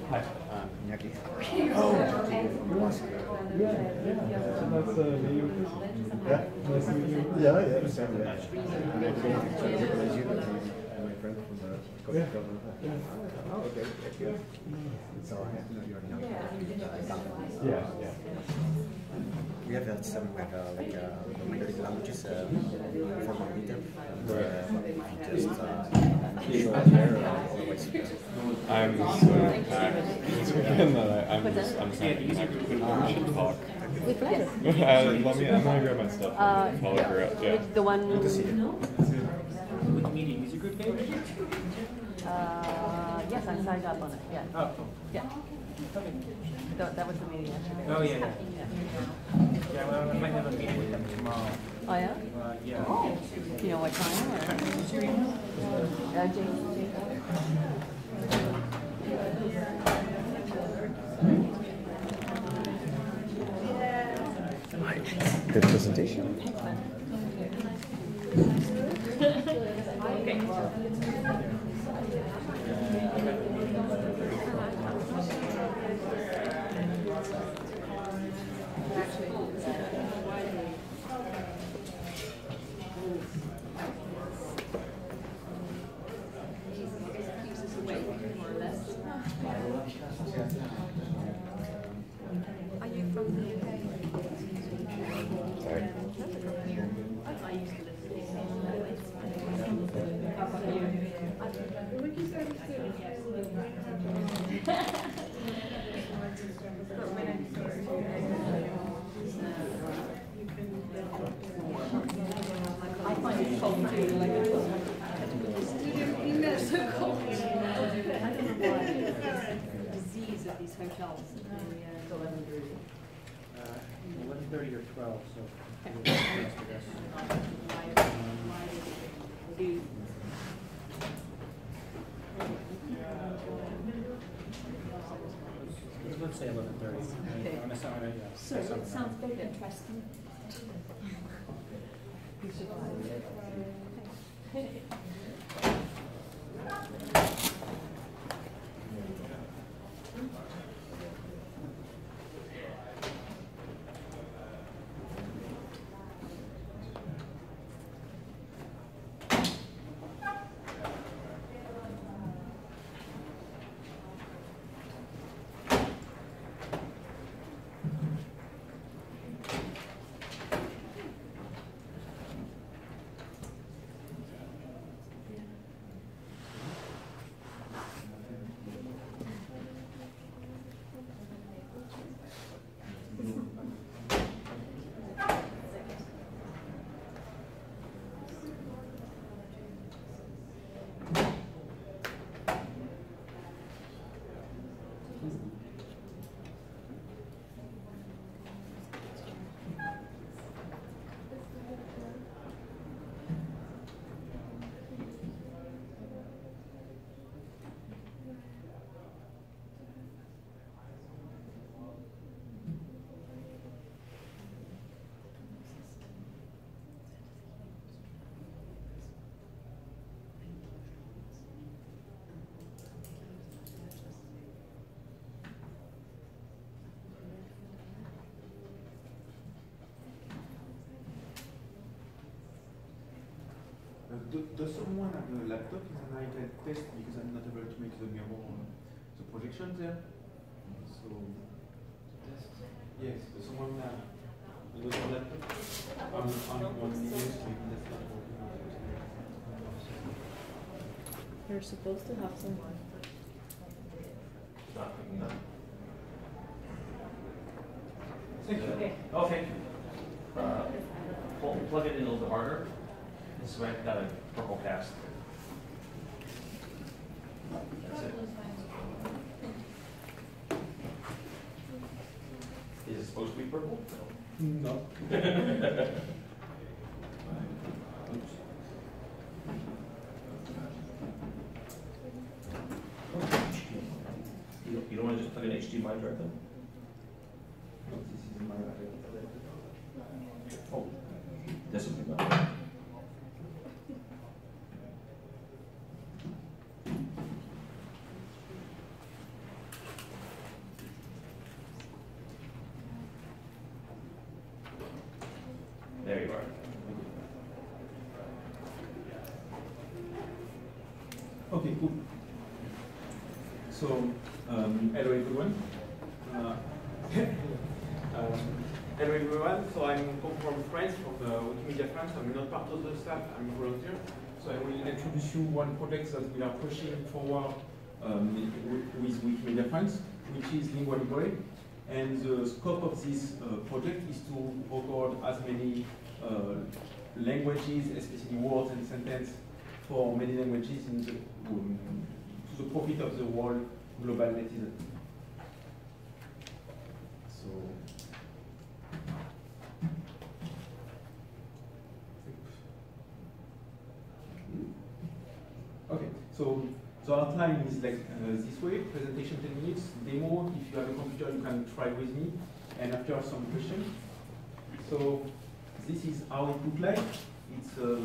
Hi. Nyaki. Oh, Yeah. That's me. Yeah. Nice to meet you. Yeah. Same. Yeah. I recognize you, but my friend from the Coast Government. Oh, okay. Thank you. So I have to know you already know. Yeah. We have like minority languages for my meetup. I'm so packed. I'm we should talk. With pleasure. I'm gonna grab my stuff. Follow her up. Yeah. The one. Good to see you. Wikimedia Music Group page? Yes, I signed up on it. Yeah. Oh, cool. Yeah. That was the meeting yesterday. Oh, yeah. Yeah, well, I might have a meeting with them tomorrow. Oh, yeah? Yeah. Oh. Do you know what time? Or? James. Good presentation. Are you from the UK? Sorry. I used to live in How about you? Wiki said it's good. But when I find it cold too, like it's so cold. I don't know why. Disease of these hotels. 11:30 or 12, so. Let's say 11:30. Okay. Yeah. So it sounds very interesting. You survived it. Does someone have a laptop and I can test because I'm not able to make the mirror, the projection there? So, yes, does someone have a laptop? On the that's not working. You're supposed to have someone. Thank you. Okay. Oh, thank you. Plug it in a little bit harder. This way I've got a purple cast. That's it. Is it supposed to be purple? No. Oops. You don't want to just plug an HDMI drive then? No, this is my Oh, this will be better. There you are. Okay, cool. So, hello everyone. Hello everyone. So I come from France, from Wikimedia France. I'm not part of the staff, I'm a volunteer. So I will introduce you one project that we are pushing forward with Wikimedia France, which is Lingua Libre. And the scope of this project is to record as many languages, especially words and sentences, for many languages in the, to the profit of the whole global netizen. So, okay, so the outline is like this way: presentation 10 minutes, demo. If you have a computer, you can try with me, and after some questions. So this is how it looks like. It's a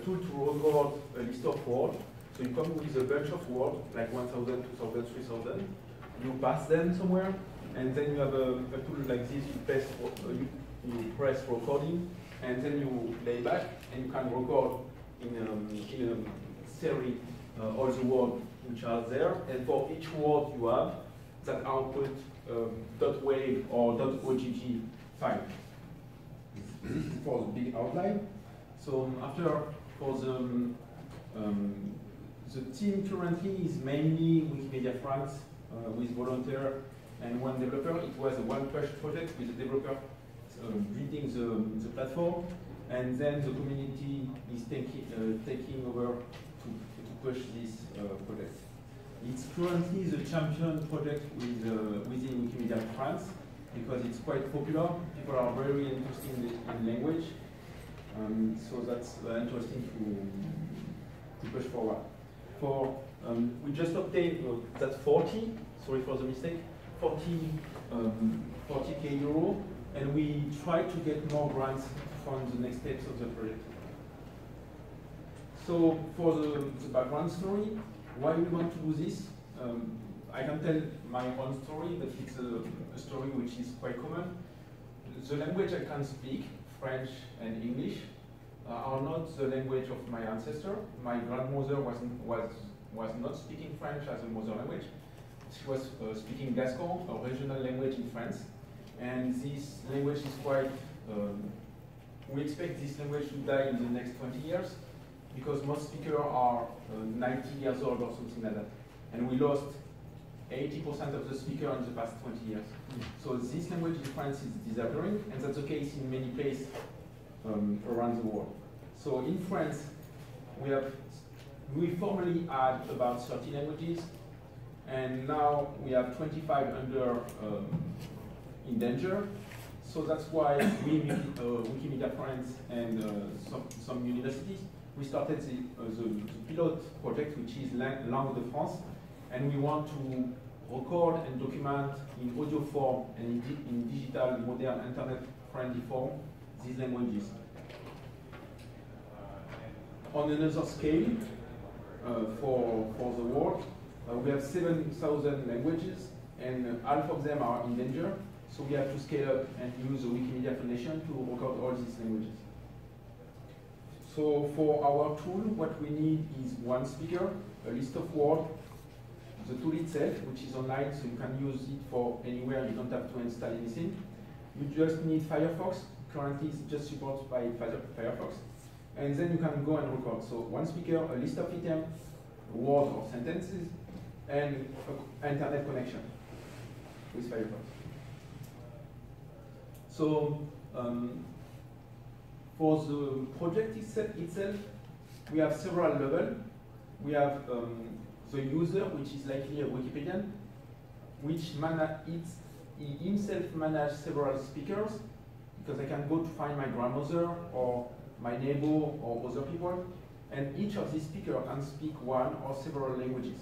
tool to record a list of words. So you come with a bunch of words, like 1,000, 2,000, 3,000. You pass them somewhere, and then you have a tool like this. You press recording, and then you play back, and you can record in a series all the words which are there. And for each word you have, that output .wave or .ogg file. This is for the big outline. So after, for the team currently is mainly Wikimedia France with volunteer and one developer. It was a one-push project with the developer building the platform, and then the community is taking over to push this project. It's currently the champion project within Wikimedia France because it's quite popular. People are very interested in language, so that's interesting to push forward. We just obtained that 40. Sorry for the mistake. 40K euro, and we try to get more grants to fund the next steps of the project. So for the background story, why we want to do this? I can tell my own story, but it's a story which is quite common. The language I can speak, French and English, are not the language of my ancestor. My grandmother was not speaking French as a mother language. She was speaking Gascon, a regional language in France. And this language is quite, we expect this language to die in the next 20 years because most speakers are 90 years old or something like that. And we lost 80% of the speakers in the past 20 years. So this language in France is disappearing, and that's the case in many places around the world. So in France, we formerly had about 30 languages, and now we have 25 under in danger. So that's why we, Wikimedia France and some universities, we started the pilot project, which is Langue de France, and we want to record and document in audio form and in digital, modern, internet-friendly form these languages. On another scale, for the world, we have 7,000 languages, and half of them are in danger. So we have to scale up and use the Wikimedia Foundation to record all these languages. So for our tool, what we need is one speaker, a list of words, the tool itself, which is online, so you can use it for anywhere, you don't have to install anything. You just need Firefox. Currently it's just supported by Firefox. And then you can go and record. So one speaker, a list of items, words or sentences, and internet connection with Firefox. So for the project itself, we have several levels. We have the user, which is likely a Wikipedian, which he himself manages several speakers, because I can go to find my grandmother or my neighbor or other people, and each of these speakers can speak one or several languages.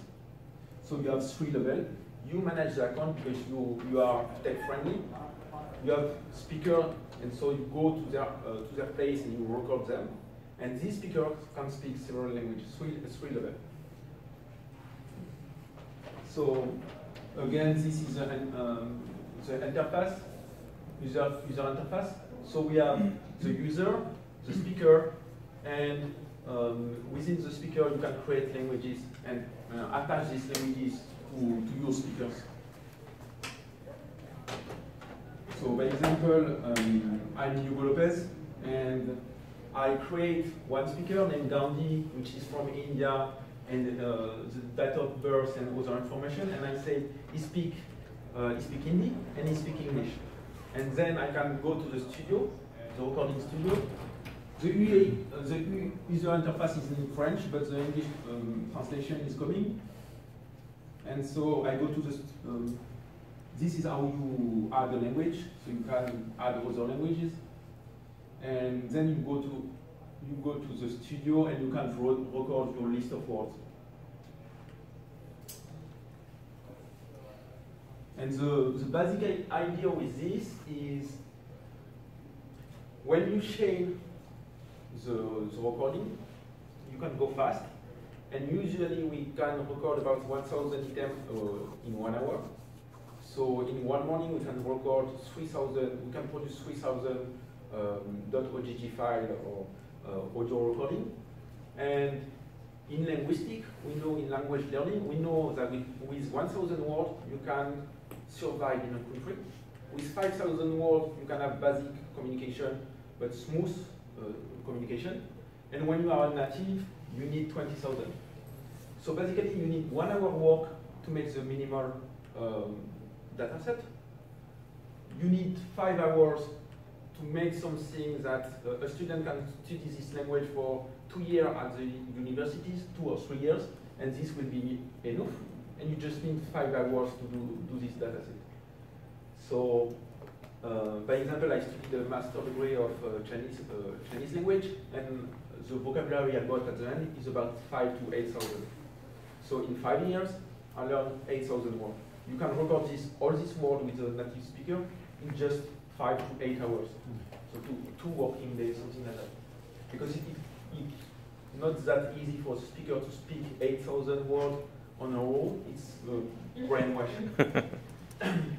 So you have 3 levels. You manage the account because you are tech-friendly. You have speakers, and so you go to their place and you record them. And these speakers can speak several languages, 3 levels. So again, this is the interface, user interface. So we have the user, the speaker, and within the speaker you can create languages and attach these languages to your speakers. So by example, I'm Hugo Lopez, and I create one speaker named Gandhi, which is from India, and the date of birth and other information, and I say he speak Hindi and he speak English. And then I can go to the studio, the recording studio. The user interface is in French, but the English translation is coming. And so I go to the, this is how you add the language, so you can add other languages. And then you go to the studio and you can record your list of words. And the basic idea with this is when you chain the recording, you can go fast. And usually we can record about 1,000 items in 1 hour. So in one morning we can record 3,000, we can produce 3,000 .ogg file or audio recording. And in linguistics, we know in language learning, we know that with 1,000 words you can survive in a country. With 5,000 words you can have basic communication, but smooth communication. And when you are a native, you need 20,000. So basically, you need 1 hour work to make the minimal data set. You need 5 hours to make something that a student can study this language for 2 years at the universities, 2 or 3 years, and this will be enough. And you just need 5 hours to do this data set. So, by example, I studied a master degree of Chinese language, and the vocabulary I got at the end is about 5,000 to 8,000. So in 5 years, I learned 8,000 words. You can record all this word with a native speaker in just 5 to 8 hours. So two working days, something like that. Because it's not that easy for the speaker to speak 8,000 words on a roll. It's brainwashing.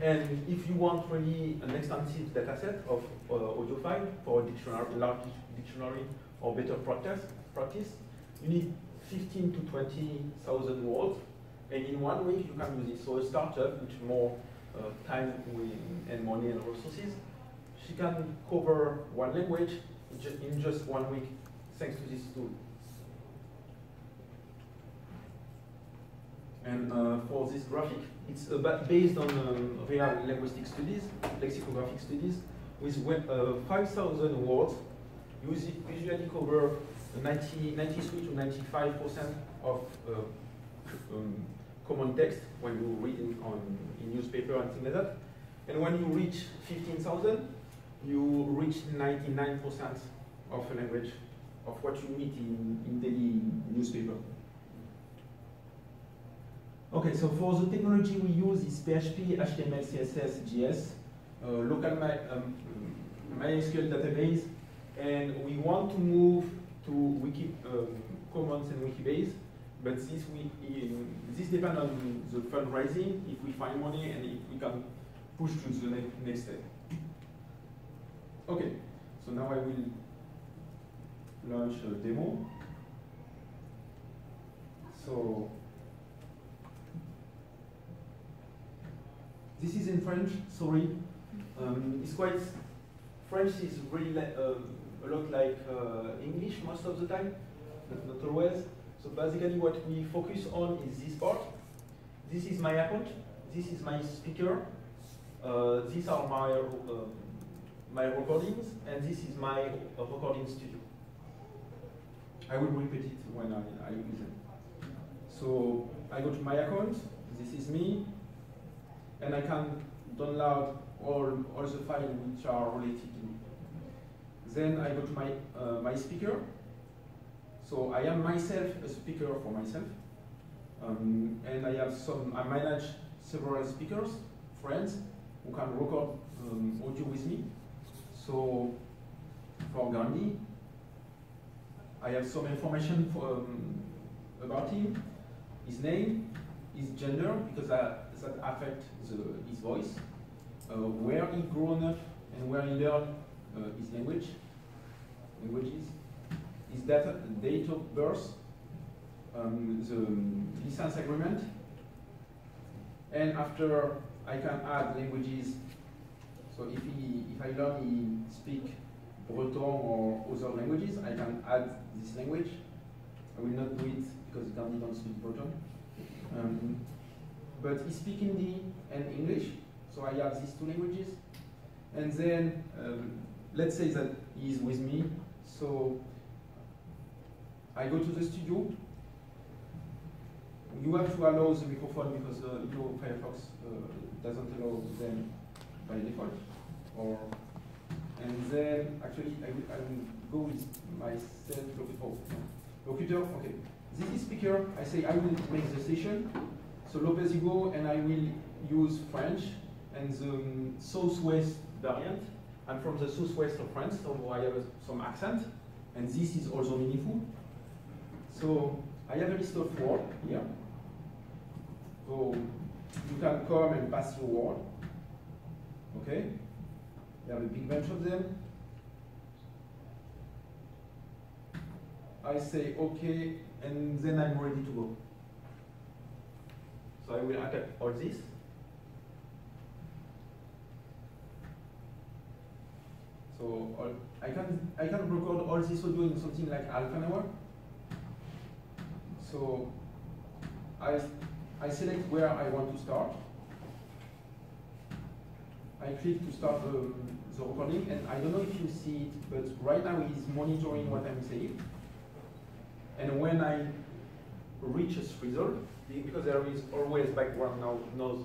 And if you want really an extensive data set of audio file for a dictionary, large dictionary or better practice, you need 15 to 20,000 words, and in 1 week you can do this. So a startup, which more time and money and resources, she can cover one language in just 1 week, thanks to this tool. And for this graphic, it's based on real linguistic studies, lexicographic studies, with 5,000 words. Usually cover 93 to 95% of common text when you read in newspaper and things like that. And when you reach 15,000, you reach 99% of a language of what you meet in daily newspaper. Okay, so for the technology we use is PHP, HTML, CSS, JS, local MySQL database, and we want to move to Commons and Wikibase, but this depends on the fundraising, if we find money and if we can push to the next step. Okay, so now I will launch a demo. So this is in French, sorry. It's quite, French is really a lot like English most of the time, but not always. So basically what we focus on is this part. This is my account, this is my speaker, these are my recordings, and this is my recording studio. I will repeat it when I use it. So I go to my account, this is me, and I can download all the files which are related to me. Then I go to my speaker. So I am myself a speaker for myself, and I manage several speakers, friends, who can record audio with me. So for Gandhi, I have some information about him, his name, his gender, because that affects his voice, where he grown up and where he learned his languages, his date of birth, the license agreement, and after I can add languages. So if I learn he speak Breton or other languages, I can add this language. I will not do it because Gandhi don't speak Breton. But he speaks Hindi and English, so I have these two languages. And then let's say that he is with me, so I go to the studio. You have to allow the microphone because Firefox doesn't allow them by default. And then actually I will go with myself locutor. Okay, this is speaker. I say I will make the session. So Lopez, you go, and I will use French and the Southwest variant, I'm from the southwest of France, so I have some accent, and this is also meaningful. So I have a list of words here. So you can come and pass your word. Okay? You have a big bunch of them. I say okay, and then I'm ready to go. So I will attack all this. So I can record all this audio in something like half an hour. So I select where I want to start. I click to start the recording, and I don't know if you see it, but right now he's monitoring what I'm saying. And when I reach a threshold, because there is always background noise,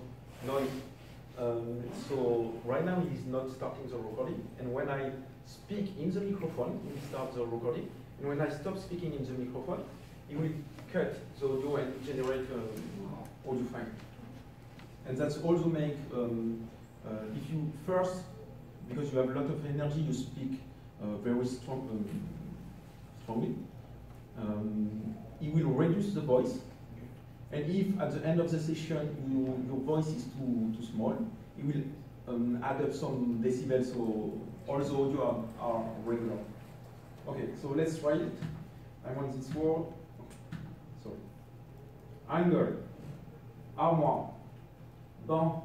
so right now he's not starting the recording. And when I speak in the microphone, he starts the recording. And when I stop speaking in the microphone, he will cut the audio and generate audio file. And that's also make, if you first, because you have a lot of energy, you speak very strongly. It will reduce the voice, and if at the end of the session your voice is too small, it will add up some decibels, so all the audio are regular. Okay, so let's try it. I want this word. Sorry. Angle, armoire, banc,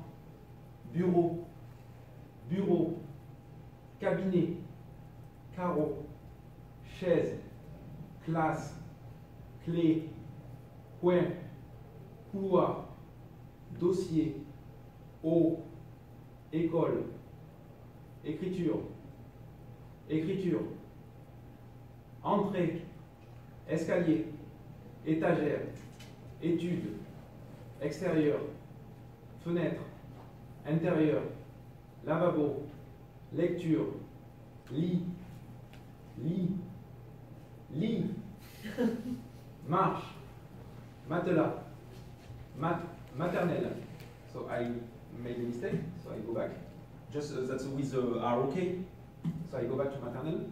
bureau, bureau, cabinet, carreau, chaise, classe, clé, coin, couloir, dossier, eau, école, écriture, écriture, entrée, escalier, étagère, étude, extérieur, fenêtre, intérieur, lavabo, lecture, lit, lit, lit, marche, matelas, maternelle. So I made a mistake, so I go back. Just that's with the ROK, so I go back to maternelle.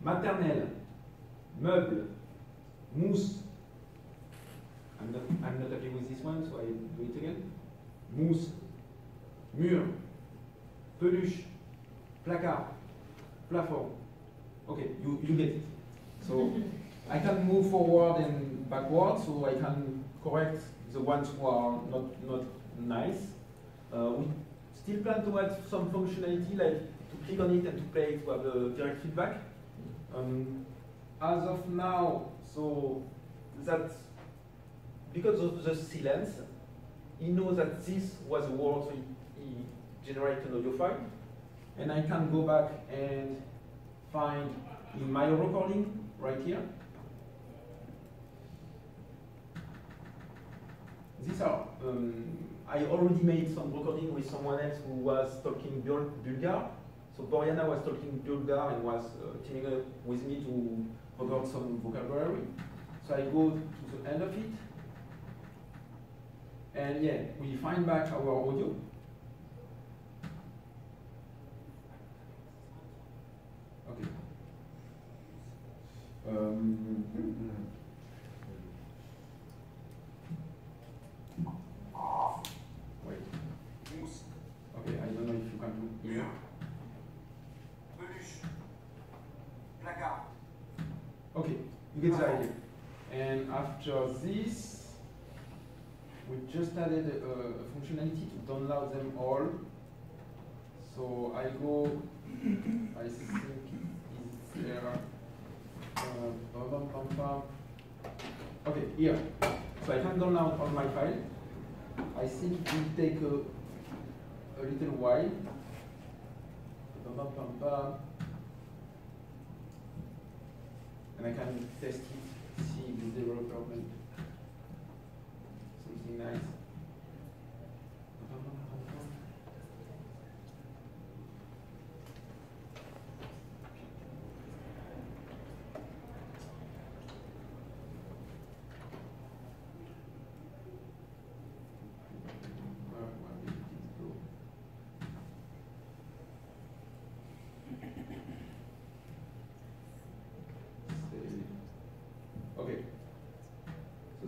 Maternelle, meuble, mousse. I'm not happy with this one, so I do it again. Mousse, mur, peluche, placard, plafond. Okay, you get it. So I can move forward and backward, so I can correct the ones who are not nice. We still plan to add some functionality, like to click on it and to play it to have a direct feedback. As of now, so that because of the silence, he knows that this was a word, so he generates an audio file, and I can go back and find in my recording right here. These are, I already made some recording with someone else who was talking Bulgar. So Boriana was talking Bulgar and was teaming up with me to record some vocabulary. So I go to the end of it. And yeah, we find back our audio. Okay. Wait. Okay, I don't know if you can do here. Okay, you get the idea. And after this, we just added a functionality to download them all. So I go, I think it's there. Okay, here. So I can download all my file. I think it will take a little while. And I can test it, see if the developer made something nice.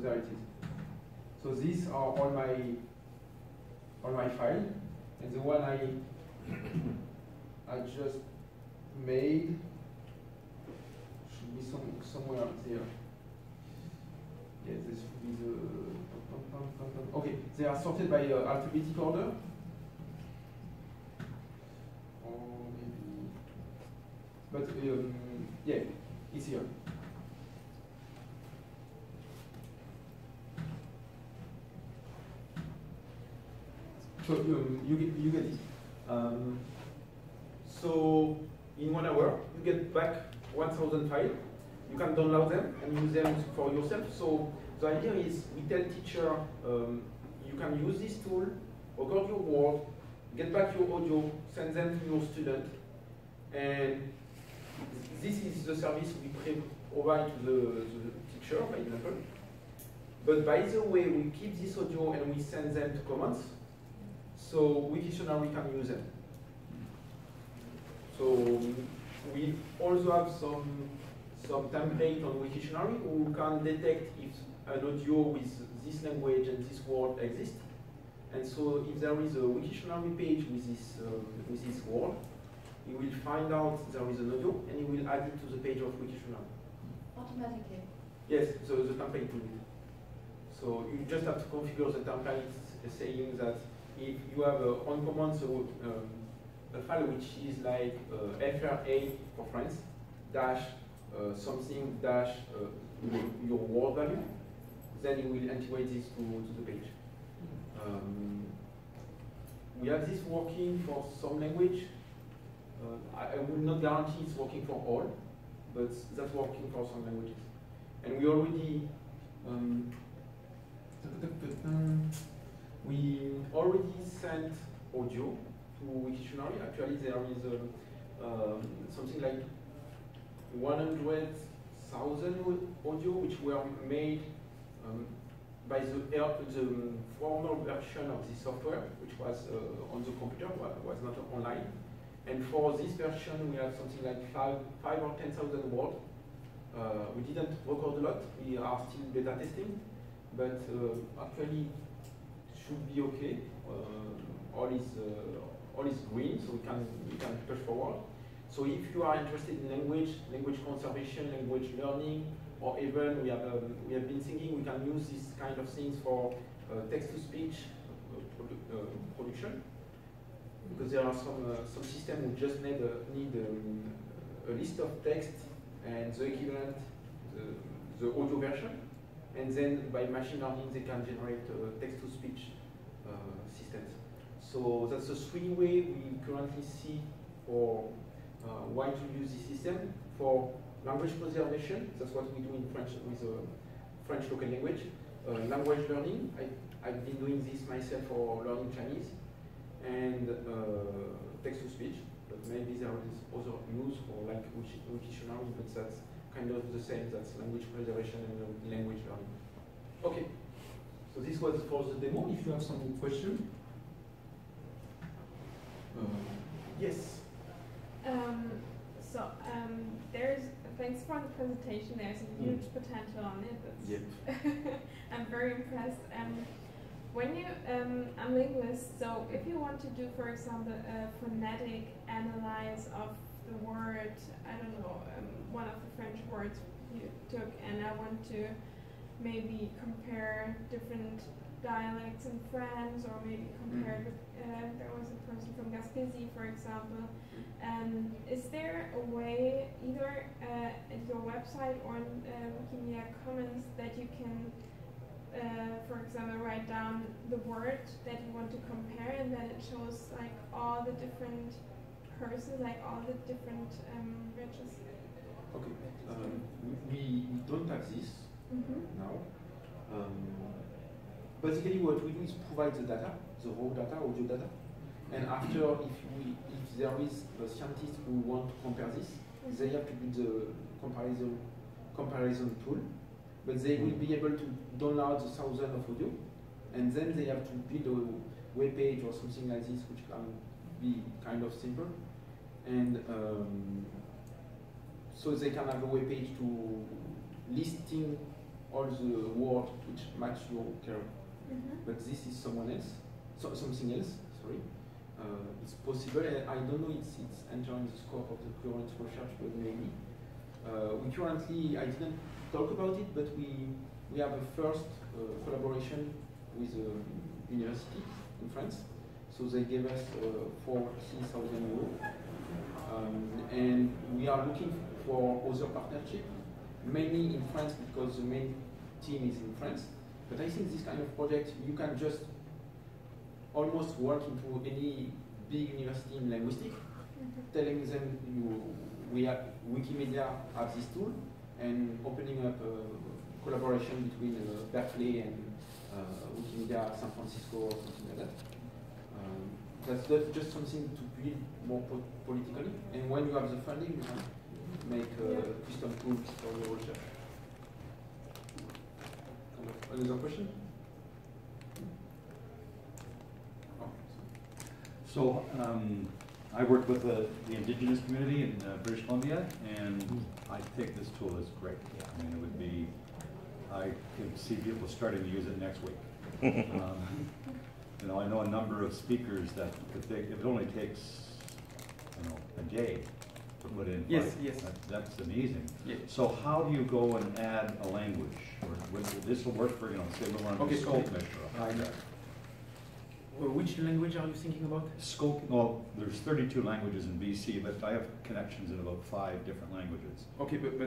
there it is. So these are all my files, and the one I just made should be somewhere there. Yeah, this should be the. Okay, they are sorted by alphabetic order. Or maybe, but yeah, it's here. So you get it. So in 1 hour, you get back 1,000 files. You can download them and use them for yourself. So the idea is we tell teacher, you can use this tool, record your word, get back your audio, send them to your student, and this is the service we provide to the teacher, by example. But by the way, we keep this audio and we send them to Commons, so Wiktionary can use them. So we also have some template on Wiktionary who can detect if an audio with this language and this word exists. And so if there is a Wiktionary page with this word, you will find out there is an audio and you will add it to the page of Wiktionary. Automatically? Yes, so the template will do. So you just have to configure the template saying that if you have on command a file which is like FR8 for France, dash something, dash your word value, then you will integrate this to the page. We have this working for some language. I will not guarantee it's working for all, but that's working for some languages. And we already sent audio to Wiktionary. Actually, there is something like 100,000 audio which were made by the former version of the software, which was on the computer, was not online. And for this version, we have something like 5 or 10,000 words. We didn't record a lot. We are still beta testing, but actually should be okay. All is green, so we can push forward. So if you are interested in language conservation, language learning, or even we have been thinking we can use this kind of things for text-to-speech production, because there are some systems who just need a list of text and the equivalent, the audio version, and then by machine learning they can generate text-to-speech systems. So that's the 3 ways we currently see for why to use this system. For language preservation, that's what we do in French with French local language. Language learning, I've been doing this myself for learning Chinese, and text-to-speech, but maybe there is other use for like Wiktionary, but that's kind of the same, that's language preservation and language learning. Okay, so this was for the demo. If you have some question. Yes. Thanks for the presentation. There's a huge potential on it. I'm very impressed. When you, I'm a linguist, so if you want to do, for example, a phonetic analysis of the word, I don't know, one of the French words you took, and I want to maybe compare different dialects in France, or maybe compare with, there was a person from Gaspésie, for example. Is there a way, either at your website or in Wikimedia Commons, that you can, for example, write down the word that you want to compare, and then it shows like all the different persons, like all the different regions? Okay, we don't have this now. Basically, what we do is provide the data, the raw data, audio data, and after, if there is a scientist who want to compare this, they have to build the comparison tool, but they will be able to download the 1,000 of audio, and then they have to build a web page or something like this, which can be kind of simple, and so they can have a web page to listing all the words which match your career. But this is someone else, something else. Sorry, it's possible, and I don't know. It's entering the scope of the current research, but maybe. We currently, I didn't talk about it, but we have a first collaboration with a university in France. So they gave us 40,000 euros, and we are looking for other partnership, mainly in France because the main team is in France. But I think this kind of project, you can just almost work into any big university in linguistics, telling them we have Wikimedia have this tool, and opening up a collaboration between Berkeley and Wikimedia San Francisco or something like that. That's just something to build more politically, and when you have the funding, you can make custom tools for your research. Another question? Oh. So I work with the indigenous community in British Columbia, and I think this tool is great. I mean, it would be, I could see people starting to use it next week. You know, I know a number of speakers that if it only takes, you know, a day to put in. Yes, five, yes. That's amazing. Yes. So how do you go and add a language? Or this will work for, you know, say we want to scope measure. Which language are you thinking about? Scope, well, there's 32 languages in BC, but I have connections in about 5 different languages. Okay, but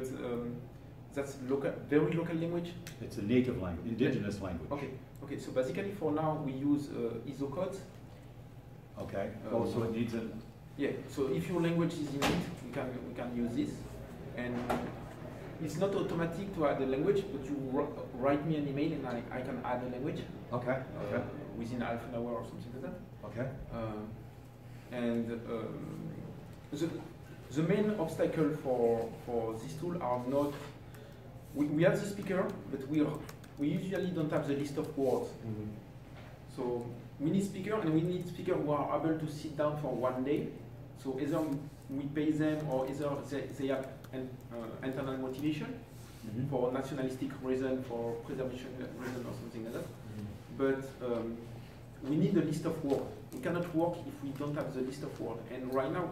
that's local, very local language? It's a native language, indigenous language. Okay, okay. So basically for now we use ISO codes. Okay, so it needs a... Yeah, so if your language is in it, we can use this. And it's not automatic to add a language, but you write me an email and I can add a language. Okay. Within half an hour or something like that. Okay. And the main obstacle for this tool are not, we have the speaker, but we usually don't have the list of words. So we need speaker, and we need speaker who are able to sit down for one day. So either we pay them, or either they have an internal motivation for nationalistic reason, for preservation reason, or something like that. But we need a list of words. We cannot work if we don't have the list of words. And right now,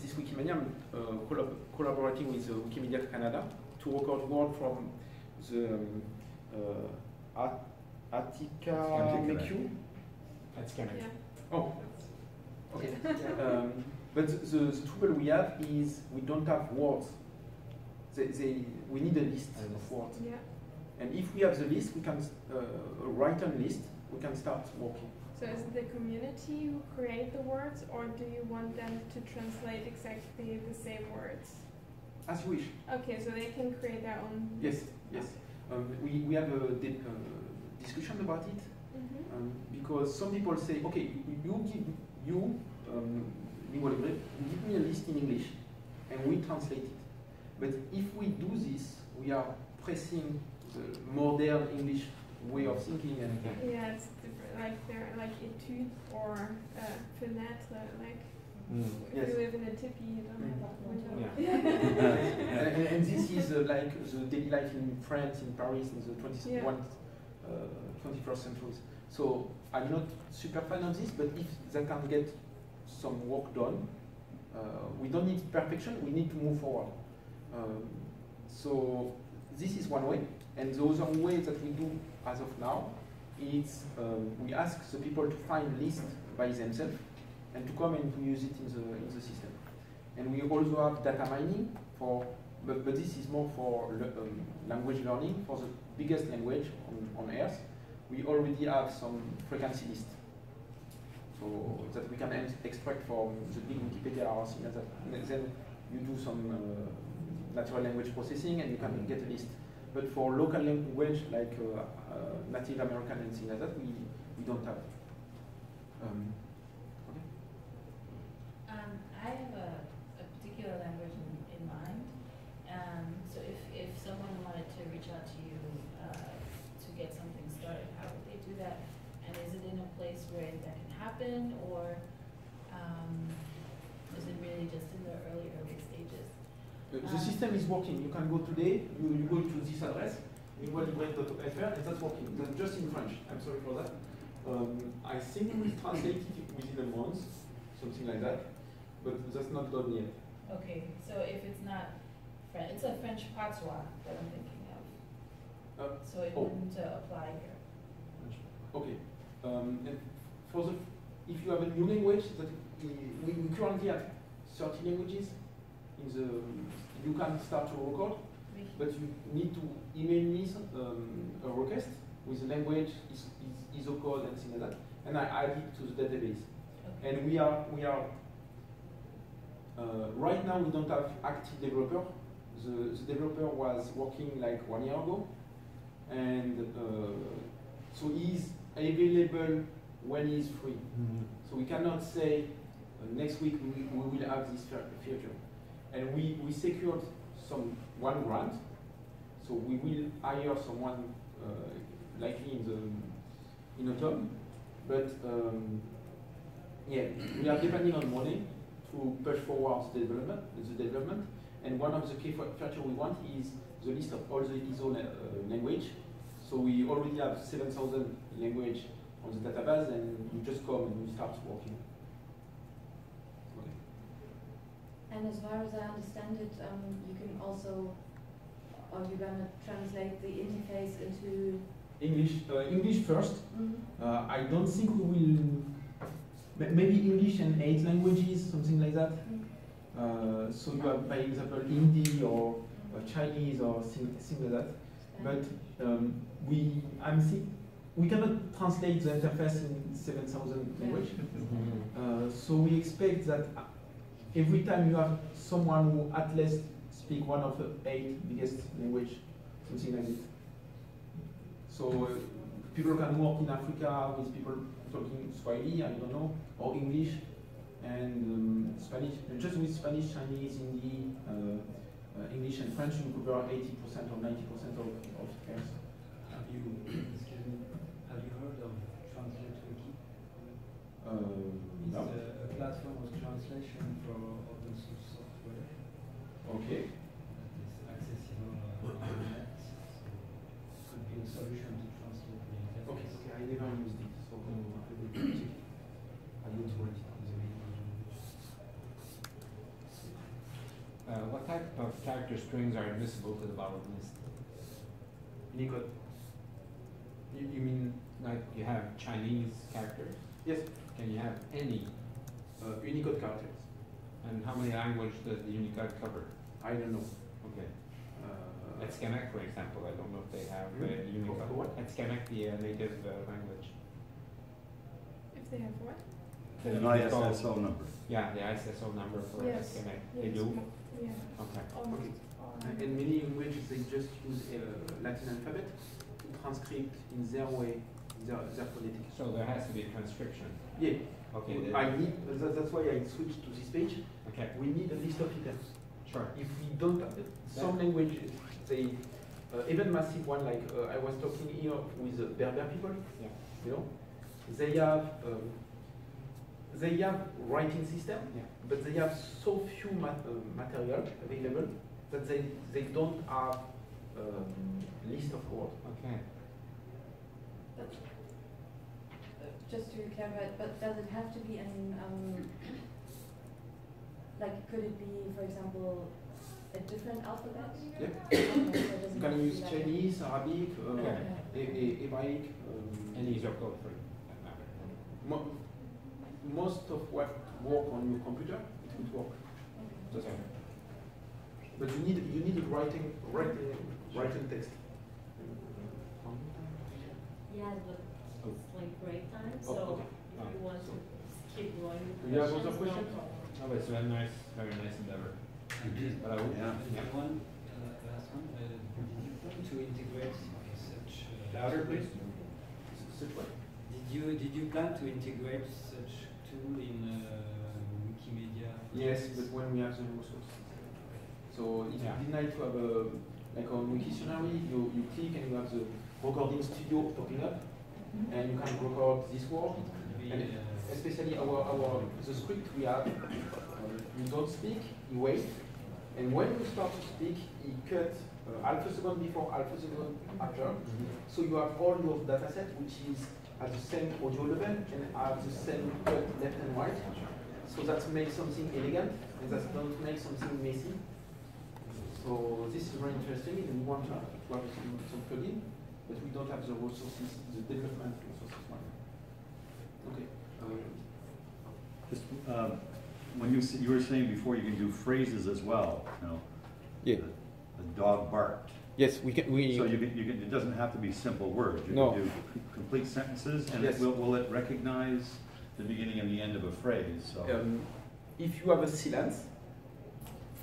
this Wikimania, I'm collaborating with Wikimedia Canada to record words from the Attica-Meku. Oh, okay. But the trouble we have is we don't have words. We need a list of words. Yeah. And if we have the list, we can write a list, we can start working. So is it the community who create the words, or do you want them to translate exactly the same words? As you wish. Okay, so they can create their own... Yes, yes. We have a discussion about it, because some people say, okay, Lingua Libre, you give me a list in English, and we translate it. But if we do this, we are pressing the modern English way of thinking. And yeah, it's different. Like they're like étude or fenêtre. Like if you live in a tipi, you don't have a window. Yeah. and this is like the daily life in France, in Paris, in the 21st century. So I'm not super fan of this, but if they can get some work done, we don't need perfection. We need to move forward. So this is one way, and the other way that we do as of now is we ask the people to find lists by themselves and to come and to use it in the system. And we also have data mining for, but this is more for language learning. For the biggest language on Earth, we already have some frequency list, so that we can extract from the big Wikipedia or something like that. And then you do some natural language processing and you can get a list. But for local language like Native American and things like that, we don't have. Okay. I have a particular language in mind. So if someone wanted to reach out to you to get something started, how would they do that? And is it in a place where that can happen, or is it really just in the early stages? The system is working. You can go today, you go to this address, libre.fr, and that's working. That's just in French. I'm sorry for that. I think we translate it within a month, something like that, but that's not done yet. Okay, so if it's not French, it's a French patois that I'm thinking of. So it wouldn't apply here. Okay. And for the, if you have a new language, that we currently have 30 languages. In the, you can start to record, but you need to email me a request with the language, ISO code, and things like that, and I add it to the database. Okay. And we are right now we don't have active developer. The developer was working like 1 year ago, and so he's available when he's free. Mm-hmm. So we cannot say next week we will have this feature. And we secured one grant, so we will hire someone likely in autumn. But yeah, we are depending on money to push forward the development. And one of the key features we want is the list of all the ISO language. So we already have 7,000 language on the database, and you just come and you start working. And as far as I understand it, you can also, are you going to translate the interface into English first. Mm-hmm. I don't think we will. Maybe English and 8 languages, something like that. Mm-hmm. So you have, by example, Hindi or Chinese or things like that. But we cannot translate the interface in 7,000 languages. Mm-hmm. So we expect that every time you have someone who at least speak one of the 8 biggest language, something like it. So people can work in Africa with people talking Swahili, I don't know, or English, and Spanish. And just with Spanish, Chinese, Hindi, English, and French, you cover 80% or 90% of cases. Have you heard of Translate Wiki? No. It's a platform of translation for open source software. Okay. It's accessible on the net, so it could be a solution to translate the interface. Okay, I never used it, so I will check it. I need to write it on the what type of character strings are admissible to the valid list? Unicode. You mean like you have Chinese characters? Yes. Can you have any Unicode characters? And how many languages does the Unicode cover? I don't know. Okay. At Scamek, for example, I don't know if they have Unicode. What? At Scamek, the native language. If they have what? An ISSO number. Yeah, the ISSO number for Scamek. They do? Yeah. Okay. Okay. And many languages, they just use Latin alphabet to transcript in their way, their phonetics. So there has to be a transcription. Yeah. Okay. I need. That's why I switched to this page. Okay. We need a list of items. Sure. If we don't, some languages, they even massive one like I was talking here with the Berber people. Yeah. You know, they have writing system, but they have so few material available that they don't have list of words. Okay. But, just to clarify, but does it have to be an like, could it be, for example, a different alphabet? Yeah. Okay, so You can use Chinese, Arabic, Hebraic. Any code for that matter. Most of what work on your computer, it would work. Okay. But you need writing text. Yeah, but it's like break time, so okay. if you want to keep going. Do you have other questions? No, but it's very nice endeavor. But I would, One last one. Did you plan to integrate such? Louder, please. Such what? Did you plan to integrate such tool in Wikimedia? Yes, but when we have the resource. So it's really nice to have like on Wiktionary, you click and you have the recording studio popping up, and you can record this word. And especially the script we have, we don't speak, you wait, And when you start to speak, he cut half a second before, half a second after. So you have all your data set, which is at the same audio level and at the same cut left and right. So that makes something elegant, and that doesn't make something messy. So this is very interesting, and we want to have some plugin, but we don't have the resources, the development resources. Okay. Just, when you were saying before, you can do phrases as well. You know, yeah. The dog barked. Yes, we can. So you can. It doesn't have to be simple words. You no. can do complete sentences, and yes. will it recognize the beginning and the end of a phrase? So. If you have a silence,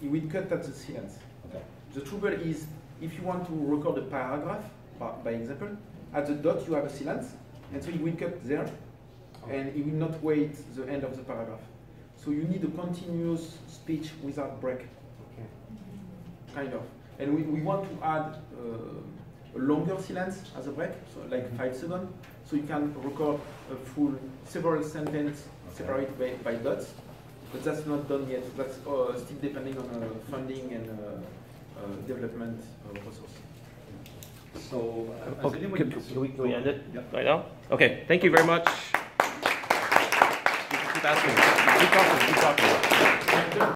it will cut at the silence. Okay. The trouble is, if you want to record a paragraph, by example, at the dot you have a silence, and so it will cut there, and it will not wait the end of the paragraph. So you need a continuous speech without break. Okay. Kind of. And we want to add a longer silence as a break, so like 5 seconds, so you can record a full several sentences separated by dots. But that's not done yet. That's still depending on funding and development resources. So, okay, can we end it Yep. right now? Okay, thank you very much. Keep asking. Keep talking.